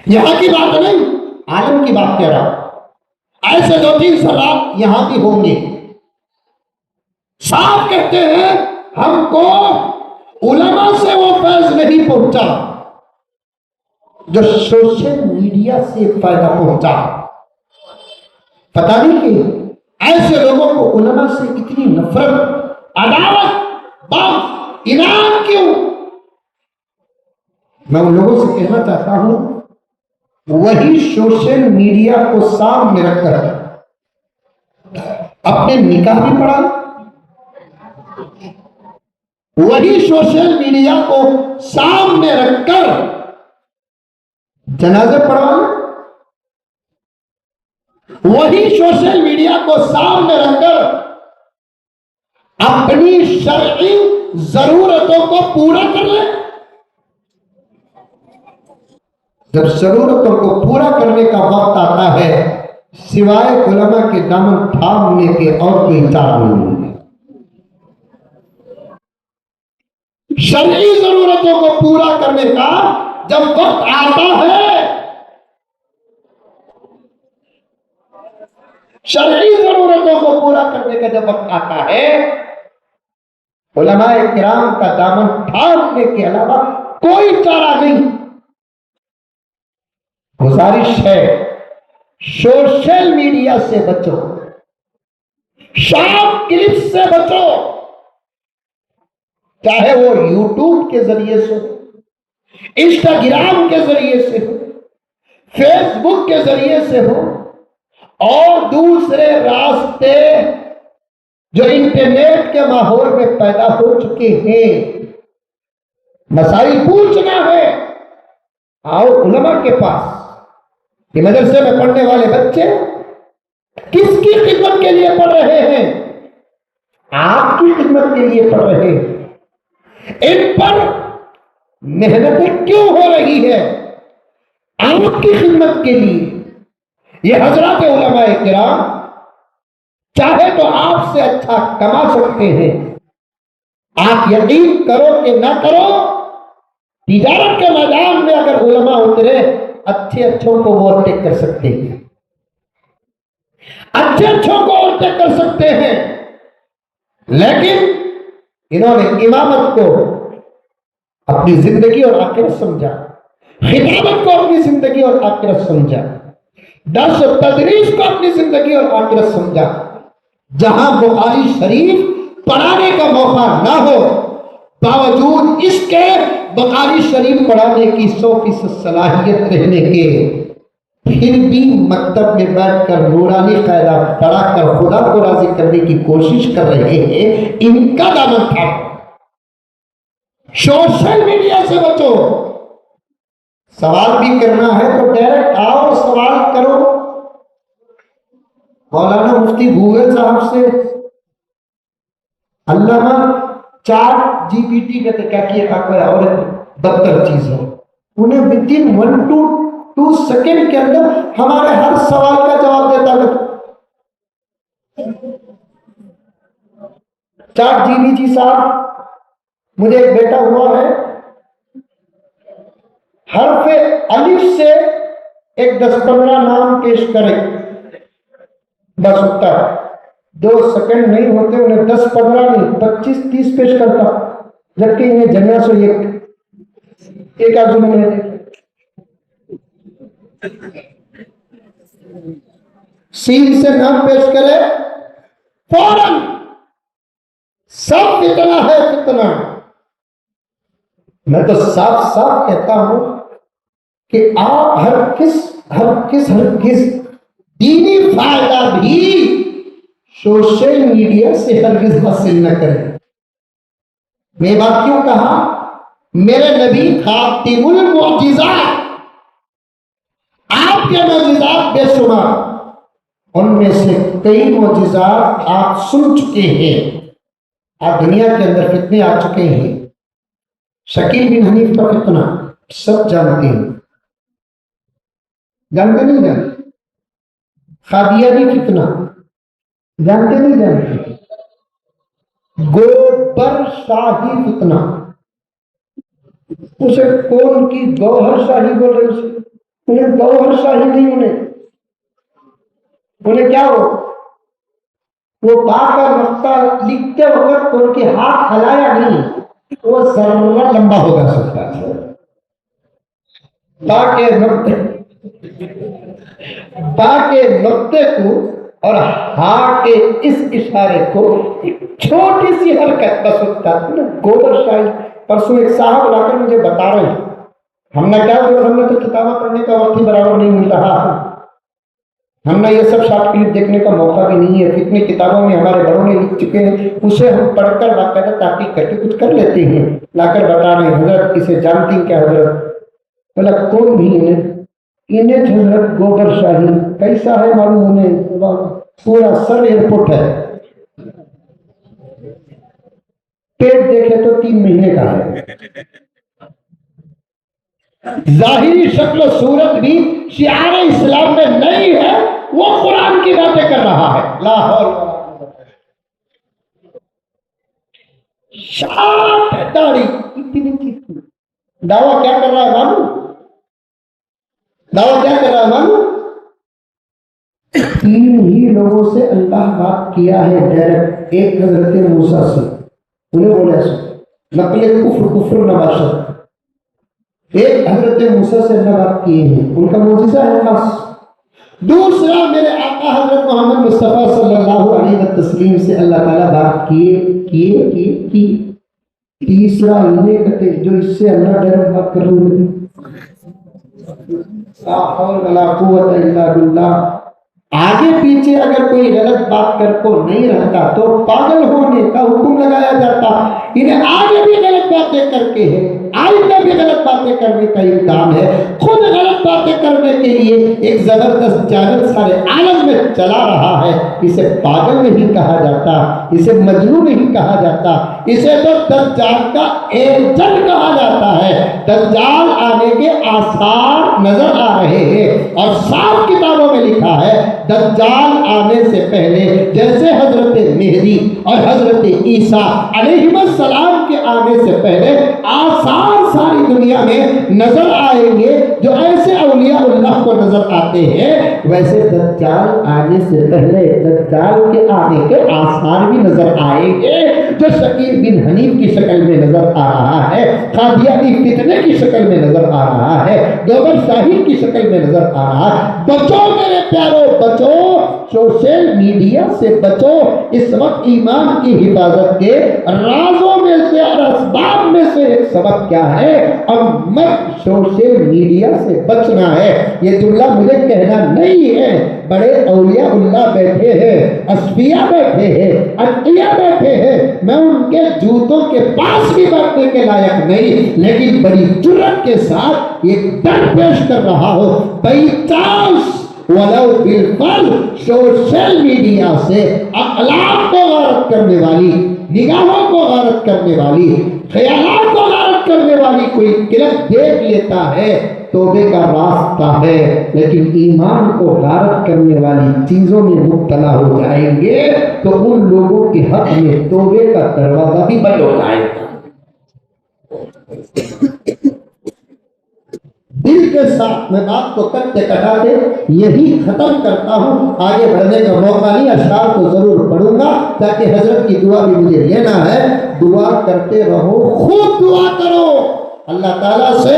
یہاں کی بات نہیں، عالم کی بات کہہ رہا ہوں۔ ایسے 2-3 سرات یہاں بھی ہوں گے، صاف کہتے ہیں ہم کو علماء سے وہ فیض نہیں پہنچا جو سوشل میڈیا سے فائدہ پہنچا۔ پتہ نہیں کہ ایسے لوگوں کو علماء سے اتنی نفرت، عداوت، بغض، اناد کیوں؟ میں ان لوگوں سے کہنا چاہتا ہوں، وہی سوشل میڈیا کو سامنے رکھ کر اپنے نکاح بھی پڑھا، وہی سوشل میڈیا کو سامنے رکھ کر جنازے پڑھا، وہی سوشل میڈیا کو سامنے رکھ کر اپنی شرعی ضرورتوں کو پورا کر لے۔ جب ضرورتوں کو پورا کرنے کا وقت آتا ہے، سوائے علماء کے دامن تھامنے کے اور کوئی چارہ نہیں ہے۔ شرعی ضرورتوں کو پورا کرنے کا جب وقت آتا ہے، شرعی ضرورتوں کو پورا کرنے کا جب وقت آتا ہے، علماء کرام کا دامن تھامنے کے علاوہ کوئی چارہ نہیں۔ گزارش ہے سوشل میڈیا سے بچو، شارٹ کلپ سے بچو، چاہے وہ یوٹیوب کے ذریعے سے ہو، انسٹاگرام کے ذریعے سے ہو، فیس بک کے ذریعے سے ہو، اور دوسرے راستے جو انٹرنیٹ کے ماحول میں پیدا ہو چکے ہیں۔ مسائل پوچھنا ہے، آؤ علماء کے پاس۔ یہ مدرسے میں پڑھنے والے بچے کس کی خدمت کے لیے پڑھ رہے ہیں؟ آپ کی خدمت کے لیے پڑھ رہے ہیں۔ ان پر محنتیں کیوں ہو رہی ہے؟ آپ کی خدمت کے لیے۔ یہ حضرات علماء کرام چاہے تو آپ سے اچھا کما سکتے ہیں، آپ یقین کرو کہ نہ کرو، تجارت کے میدان میں اگر علماء اترے اچھے اچھوں کو وہ اوورٹیک کر سکتے ہیں، اچھے اچھوں کو اوورٹیک کر سکتے ہیں، لیکن انہوں نے امامت کو اپنی زندگی اور آخرت سمجھا، خطابت کو اپنی زندگی اور آخرت سمجھا، درس و تدریس کو اپنی زندگی اور آخرت سمجھا۔ جہاں بخاری شریف پڑھانے کا موقع نہ ہو، باوجود اس کے بخاری شریف پڑھانے کی 100% صلاحیت رہنے کے، پھر بھی مکتب میں بیٹھ کر نورانی قاعدہ پڑھا کر خدا کو راضی کرنے کی کوشش کر رہے ہیں، ان کا دامن تھا۔ سوشل میڈیا سے بچو۔ سوال بھی کرنا ہے تو ڈائریکٹ آؤ، سوال کرو۔ مولانا مفتی گوگل صاحب سے علامہ چیٹ جی پی ٹی کہتے کیا کیا اور بدتر چیز ہے، انہیں ودن 1 to 2 سیکنڈ کے اندر ہمارے ہر سوال کا جواب دیتا ہے۔ چیٹ جی پی ٹی صاحب، مجھے ایک بیٹا ہوا ہے، حرف الف سے ایک 10-15 نام پیش کرے، بس ہوتا ہے 2 سیکنڈ نہیں ہوتے، انہیں 10-15 نہیں 25-30 پیش کرتا، جبکہ انہیں جنیا سے ایک آدمی میں سین سے نام پیش کرے فوراً سب کتنا ہے کتنا۔ میں تو صاف صاف کہتا ہوں کہ آپ ہرگز دینی فائدہ بھی سوشل میڈیا سے ہرگز حاصل نہ کریں۔ میں بات کیوں کہا؟ میرے نبی خاتم المعجزات، آپ کے معجزات بے شمار، ان میں سے کئی معجزات آپ سن چکے ہیں۔ آپ دنیا کے اندر فتنے آ چکے ہیں، شکیل بن حنیف کا فتنہ سب جانتے ہیں، جانتے نہیں جانتے؟ قادیانی فتنہ جانتے نہیں جانتے؟ گوبر شاہی فتنہ، اسے کون کی گوہر شاہی بول رہے اسے؟ انہیں گوہر شاہی نہیں، انہیں کیا ہو؟ وہ با کا نقطہ لکھتے وقت ان کے ہاتھ ہلایا نہیں، وہ ضرور لمبا ہوگا سکتا ہے۔ با کے نقطے کو اور ہاں کے اس اشارے کو ایک چھوٹی سی حرکت بس ہوتا ہے، گوبر شاہی۔ پرسوں ایک صاحب لا کر مجھے بتا رہے ہیں، ہم نے کیا ضرورت، ہم نے تو کتابیں پڑھنے کا وقت ہی برابر نہیں مل رہا ہے، ہم نے یہ سب شارٹ کلپ دیکھنے کا موقع بھی نہیں ہے، کتنی کتابوں میں ہمارے بڑوں نے لکھ چکے ہیں، اسے ہم پڑھ کر باقاعدہ تحقیق کر کے کچھ کر لیتے ہیں، لا کر بتا رہے ہیں حضرت اسے جانتی ہیں کیا حضرت؟ بولا کون بھی انہیں حضرت گوبر شاہی کیسا ہے معلوم انہیں؟ پورا سر ایئرپورٹ ہے، پیٹ دیکھے تو 3 مہینے کا ہے، ظاہری شکل و صورت بھی شعار اسلام میں نہیں ہے، وہ قرآن کی باتیں کر رہا ہے۔ لا حول ولا قوت۔ شاٹ داڑھی اتنی چیز، دعویٰ کیا کر رہا ہے معلوم؟ دعویٰ کیا کر رہا ہے معلوم؟ 3 ہی لوگوں سے اللہ بات کیا ہے ڈائریکٹ، ایک حضرت موسیٰ سے، انہیں بولے نقل کفر نباشت. ایک حضرت موسیٰ سے اللہ بات کیے ہیں، ان کا معجزہ ہے خاص. دوسرا میرے آقا حضرت محمد مصطفیٰ صلی اللہ علیہ وسلم سے اللہ تعالیٰ بات کیے. تیسرا انہیں کہتے جو اس سے اللہ ڈر بات کر رہے لا حول ولا قوت الا باللہ. آگے پیچھے اگر کوئی غلط بات کر کو نہیں رہتا تو پاگل ہونے کا حکم لگایا جاتا. انہیں آگے بھی غلط باتیں کر کے ہے، آئندہ بھی غلط باتیں کرنے کا امکان ہے. خود غلط باتیں کرنے کے لیے ایک زبردست چینل سارے عالم میں چلا رہا ہے. اسے پاگل نہیں کہا جاتا، اسے مجنون نہیں کہا جاتا، اسے تو دجال کا ایجنٹ کہا جاتا ہے. دجال آنے کے آثار نظر آ رہے ہیں اور صاف کتابوں میں لکھا ہے دجال آنے سے پہلے جیسے حضرت مہدی اور حضرت عیسیٰ علیہ السلام کے آنے سے پہلے آثار ساری دنیا میں نظر آئیں گے. جو ایسے اولیاء اللہ کو نظر آتے ہیں ویسے دجال آنے سے پہلے دجال کے آنے کے آثار بھی نظر آئیں گے. جو شکیل بن حنیف کی شکل میں نظر آ رہا ہے، قادیانی فتنے کی شکل میں نظر آ رہا ہے، دوبر شاہی کی شکل میں نظر آ رہا ہے. بچو میرے پیارو، بچو سوشل میڈیا سے بچو. اس وقت ایمان کی حفاظت کے رازوں میں سے اور اسباب میں سے ایک سبب کیا ہے؟ امت سوشل میڈیا سے بچنا ہے. یہ جملہ مجھے کہنا نہیں ہے، بڑے اولیاء اللہ بیٹھے ہیں، اصفیاء بیٹھے ہیں، اتقیاء بیٹھے ہیں. میں ان کے جوتوں کے پاس بھی بیٹھنے کے لائق نہیں، لیکن بڑی جرأت کے ساتھ یہ ڈر پیش کر رہا ہوں بائی چانس ولو بالفرض سوشل میڈیا سے اخلاق کو غارت کرنے والی، نگاہوں کو غارت کرنے والی، خیالات کو غارت کرنے والی کوئی کلپ دیکھ لیتا ہے توبے کا راستہ ہے. لیکن ایمان کو غارت کرنے والی چیزوں میں مبتلا ہو جائیں گے تو ان لوگوں کے حق میں توبے کا دروازہ بھی بند ہو جائے گا. دل کے ساتھ میں بات کو کرتے کٹاتے یہی ختم کرتا ہوں. آگے بڑھنے کا موقع نہیں، اشعار کو ضرور پڑھوں گا تاکہ حضرت کی دعا بھی مجھے لینا ہے. دعا کرتے رہو، خوب دعا کرو اللہ تعالیٰ سے.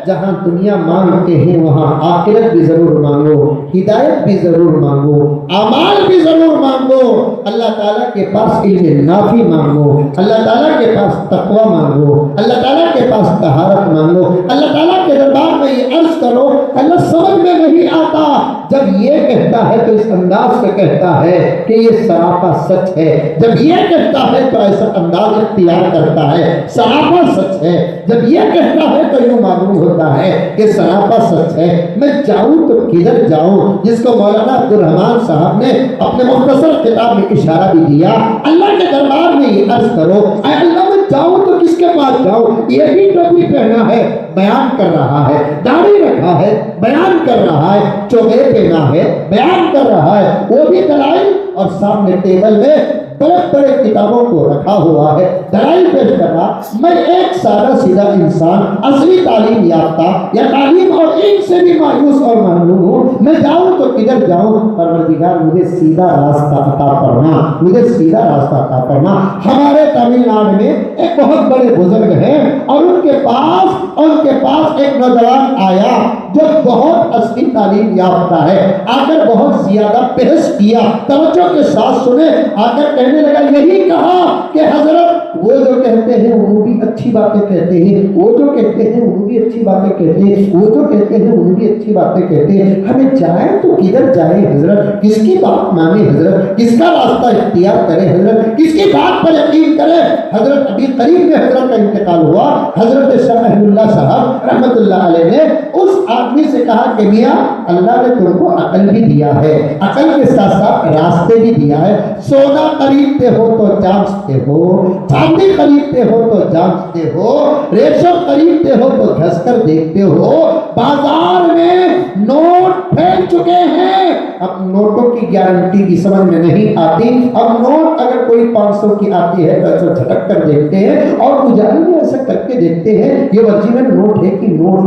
جہاں دنیا مانگتے ہیں وہاں آخرت بھی ضرور مانگو، ہدایت بھی ضرور مانگو، اعمال بھی ضرور مانگو. اللہ تعالیٰ کے پاس علم نافع مانگو، اللہ تعالیٰ کے پاس تقوی مانگو، اللہ تعالیٰ کے پاس طہارت مانگو. اللہ تعالیٰ کے دربار میں یہ عرض کرو اللہ سمجھ میں نہیں آتا. جب یہ کہتا ہے تو اس انداز سے کہتا ہے کہ یہ سراپا سچ ہے. جب یہ کہتا ہے تو ایسا انداز اختیار کرتا ہے سراپا سچ ہے. جب یہ کہتا ہے تو یوں معلوم ہوتا ہے کہ سراپا سچ ہے. میں جاؤں تو کدھر جاؤں؟ جس کو مولانا عبدالرحمان صاحب نے اپنے مختصر کتاب میں اشارہ بھی دیا. اللہ کے دربار میں یہ عرض کرو اے اللہ میں جاؤں تو کس کے پاس جاؤں؟ یہی ٹوپی پہنا ہے بیان کر رہا ہے، داڑھی رکھا ہے بیان کر رہا ہے، چوبے پہنا ہے بیان کر رہا ہے، وہ بھی دلائل، اور سامنے ٹیبل میں بڑے بڑے کتابوں کو رکھا ہوا ہے دلائل پیش کر رہا. میں ایک سادہ سیدھا انسان اصلی تعلیم یافتہ یا تعلیم اور علم سے بھی مایوس اور محروم ہوں. میں جاؤں تو کدھر جاؤں؟ پروردگار مجھے سیدھا راستہ عطا فرما، مجھے سیدھا راستہ عطا فرما. ہمارے تمل ناڈو میں ایک بہت بڑے بزرگ ہیں اور ان کے پاس ایک نوجوان آیا جو بہت اصلی تعلیم یافتہ ہے. آ کر بہت زیادہ بحث کیا، توجہ کے ساتھ سنے. آ کر کہنے لگا، یہی کہا کہ حضرت وہ جو کہتے ہیں وہ بھی اچھی باتیں کہتے ہیں، وہ جو کہتے ہیں وہ بھی اچھی باتیں کہتے ہیں، وہ جو کہتے ہیں وہ بھی اچھی باتیں کہتے ہیں. ہمیں جائیں تو کدھر جائیں حضرت؟ کس کی بات مانے حضرت؟ کس کا راستہ اختیار کرے حضرت؟ کس کی بات پر یقین کرے حضرت؟ ابھی قریب میں حضرت کا انتقال ہوا. حضرت شاہ احمد اللہ صاحب رحمۃ اللہ علیہ نے اس آدمی سے کہا کہ میاں اللہ نے تم کو عقل بھی دیا ہے، عقل کے ساتھ ساتھ راستے بھی دیا ہے. سونا خریدتے ہو تو جانچتے ہو، چاندی خریدتے ہو تو جانچتے ہو، ریشم خریدتے ہو تو گھس کر دیکھتے ہو. بازار میں نوٹ پھیل چکے ہیں، اب نوٹوں کی گارنٹی کی سمجھ میں نہیں آتی. اب نوٹ اگر کوئی 500 کی آتی ہے تو ایسا جھٹک کر دیکھتے ہیں اور اجالے میں ایسا کر کے دیکھتے ہیں یہ ورجنل نوٹ ہے کہ نوٹ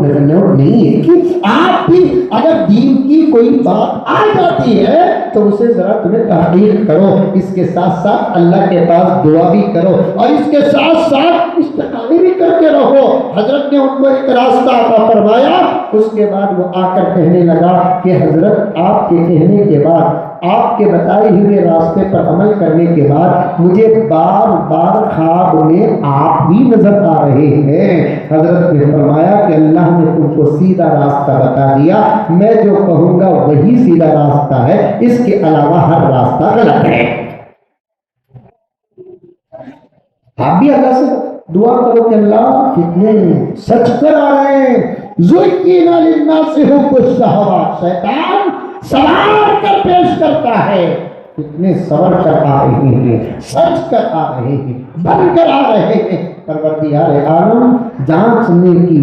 نہیں ہے. کہ آپ بھی اگر دین کی کوئی بات آ جاتی ہے تو اسے ذرا تمہیں تحقیق کرو, اس کے ساتھ ساتھ اللہ کے پاس دعا بھی کرو اور اس کے ساتھ ساتھ استقامت بھی کرتے رہو. حضرت نے ان کو ایک راستہ عطا فرمایا. اس کے بعد وہ آ کر کہنے لگا کہ حضرت آپ کے کہنے کے بعد, آپ کے بتائے ہوئے راستے پر عمل کرنے کے بعد مجھے بار بار خواب میں آپ ہی نظر آ رہے ہیں. حضرت نے فرمایا کہ اللہ نے تم کو سیدھا راستہ بتا دیا, میں جو کہوں گا وہی سیدھا راستہ ہے, اس کے علاوہ ہر راستہ غلط ہے. آپ بھی اللہ سے دعا کرو کہ اللہ کتنے سچ کر آ رہے ہیں. زُيِّنَ لِلنَّاسِ حُبُّ الشَّهَوَاتِ, شیطان سوار کر پیش کرتا ہے. کتنے سور کر آ رہے ہیں, سچ کر آ رہے ہیں, بن کر آ رہے ہیں. پروردگار عالم جانچنے کی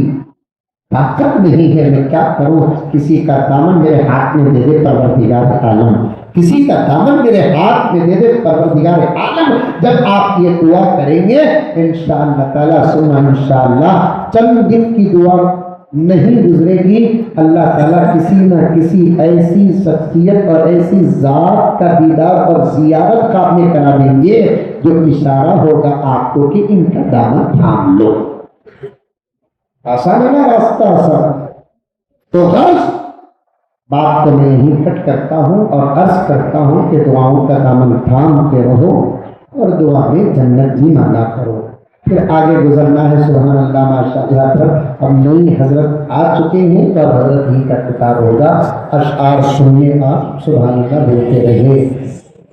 طاقت نہیں ہے, میں کیا کروں, کسی کا دامن میرے ہاتھ میں دے دے پروردگار عالم, کسی کا دامن میرے ہاتھ میں دے دے پروردگار عالم. جب آپ یہ دعا کریں گے انشاءاللہ تعالیٰ ثم انشاءاللہ چند دن کی دعا نہیں گزرے گی, اللہ تعالیٰ کسی نہ کسی ایسی شخصیت اور ایسی ذات کا دیدار اور زیارت کا آپ نے کرا دیں گے جو اشارہ ہوگا آپ کو کہ ان کا دامن تھام لو. آسان ہے نا راستہ, آسان. تو غرض بات کو میں یہیں کٹ کرتا ہوں اور عرض کرتا ہوں کہ دعاؤں کا دامن تھام کے رہو اور دعا میں جنت بھی مانگا کرو. پھر آگے گزرنا ہے. سبحان اللہ ماشاء اللہ. پر اب نئی حضرت آ چکے ہیں تو حضرت ہی کا خطاب ہوگا. اشعار سنیے آپ, سبحان اللہ بولتے رہے.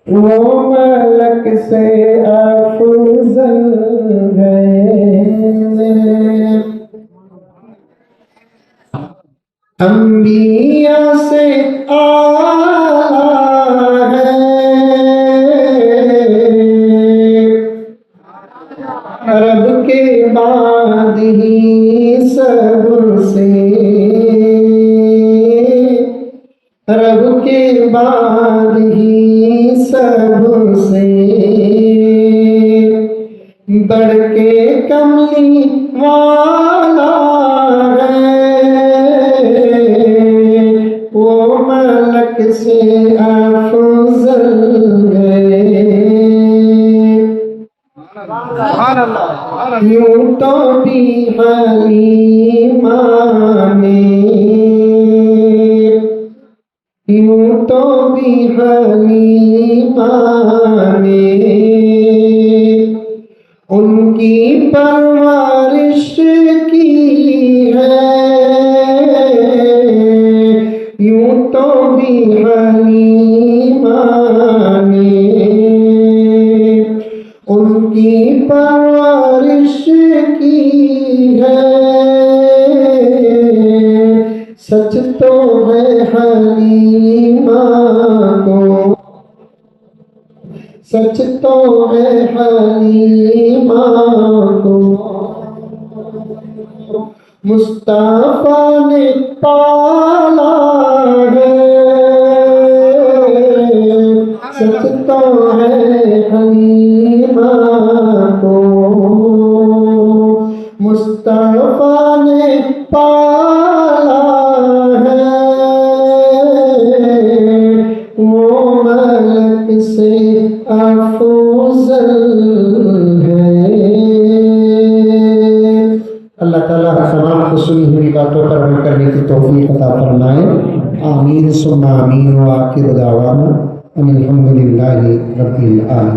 وہ ملک سے افضل ہے, انبیاء سے اعلیٰ ہے, عرب کے بعد ہی سب سے, عرب کے بعد ہی سب سے بڑھ کے کملی والا سے افضل ہے. یوں تو بھی حلیمہ نے, یوں تو بھی حلیمہ نے ان کی پرورش کی ہے, یوں تو بھی حلیمہ نے ان کی پرورش کی ہے. سچ تو ہے حلیمہ کو, سچ تو ہے حلیمہ کو مصطفیٰ نے پالا ہے. سچ تو ہے حلیمہ کو مصطفیٰ نے پالا ہے. وہ ملک سے افضل ہے. اللہ تعالیٰ تمام کو سنی ہوئی باتوں پر عمل کرنے کی توفیق عطا فرمائے. آمین ثم آمین. وآخر دعوانا ان الحمد للہ رب العالمین.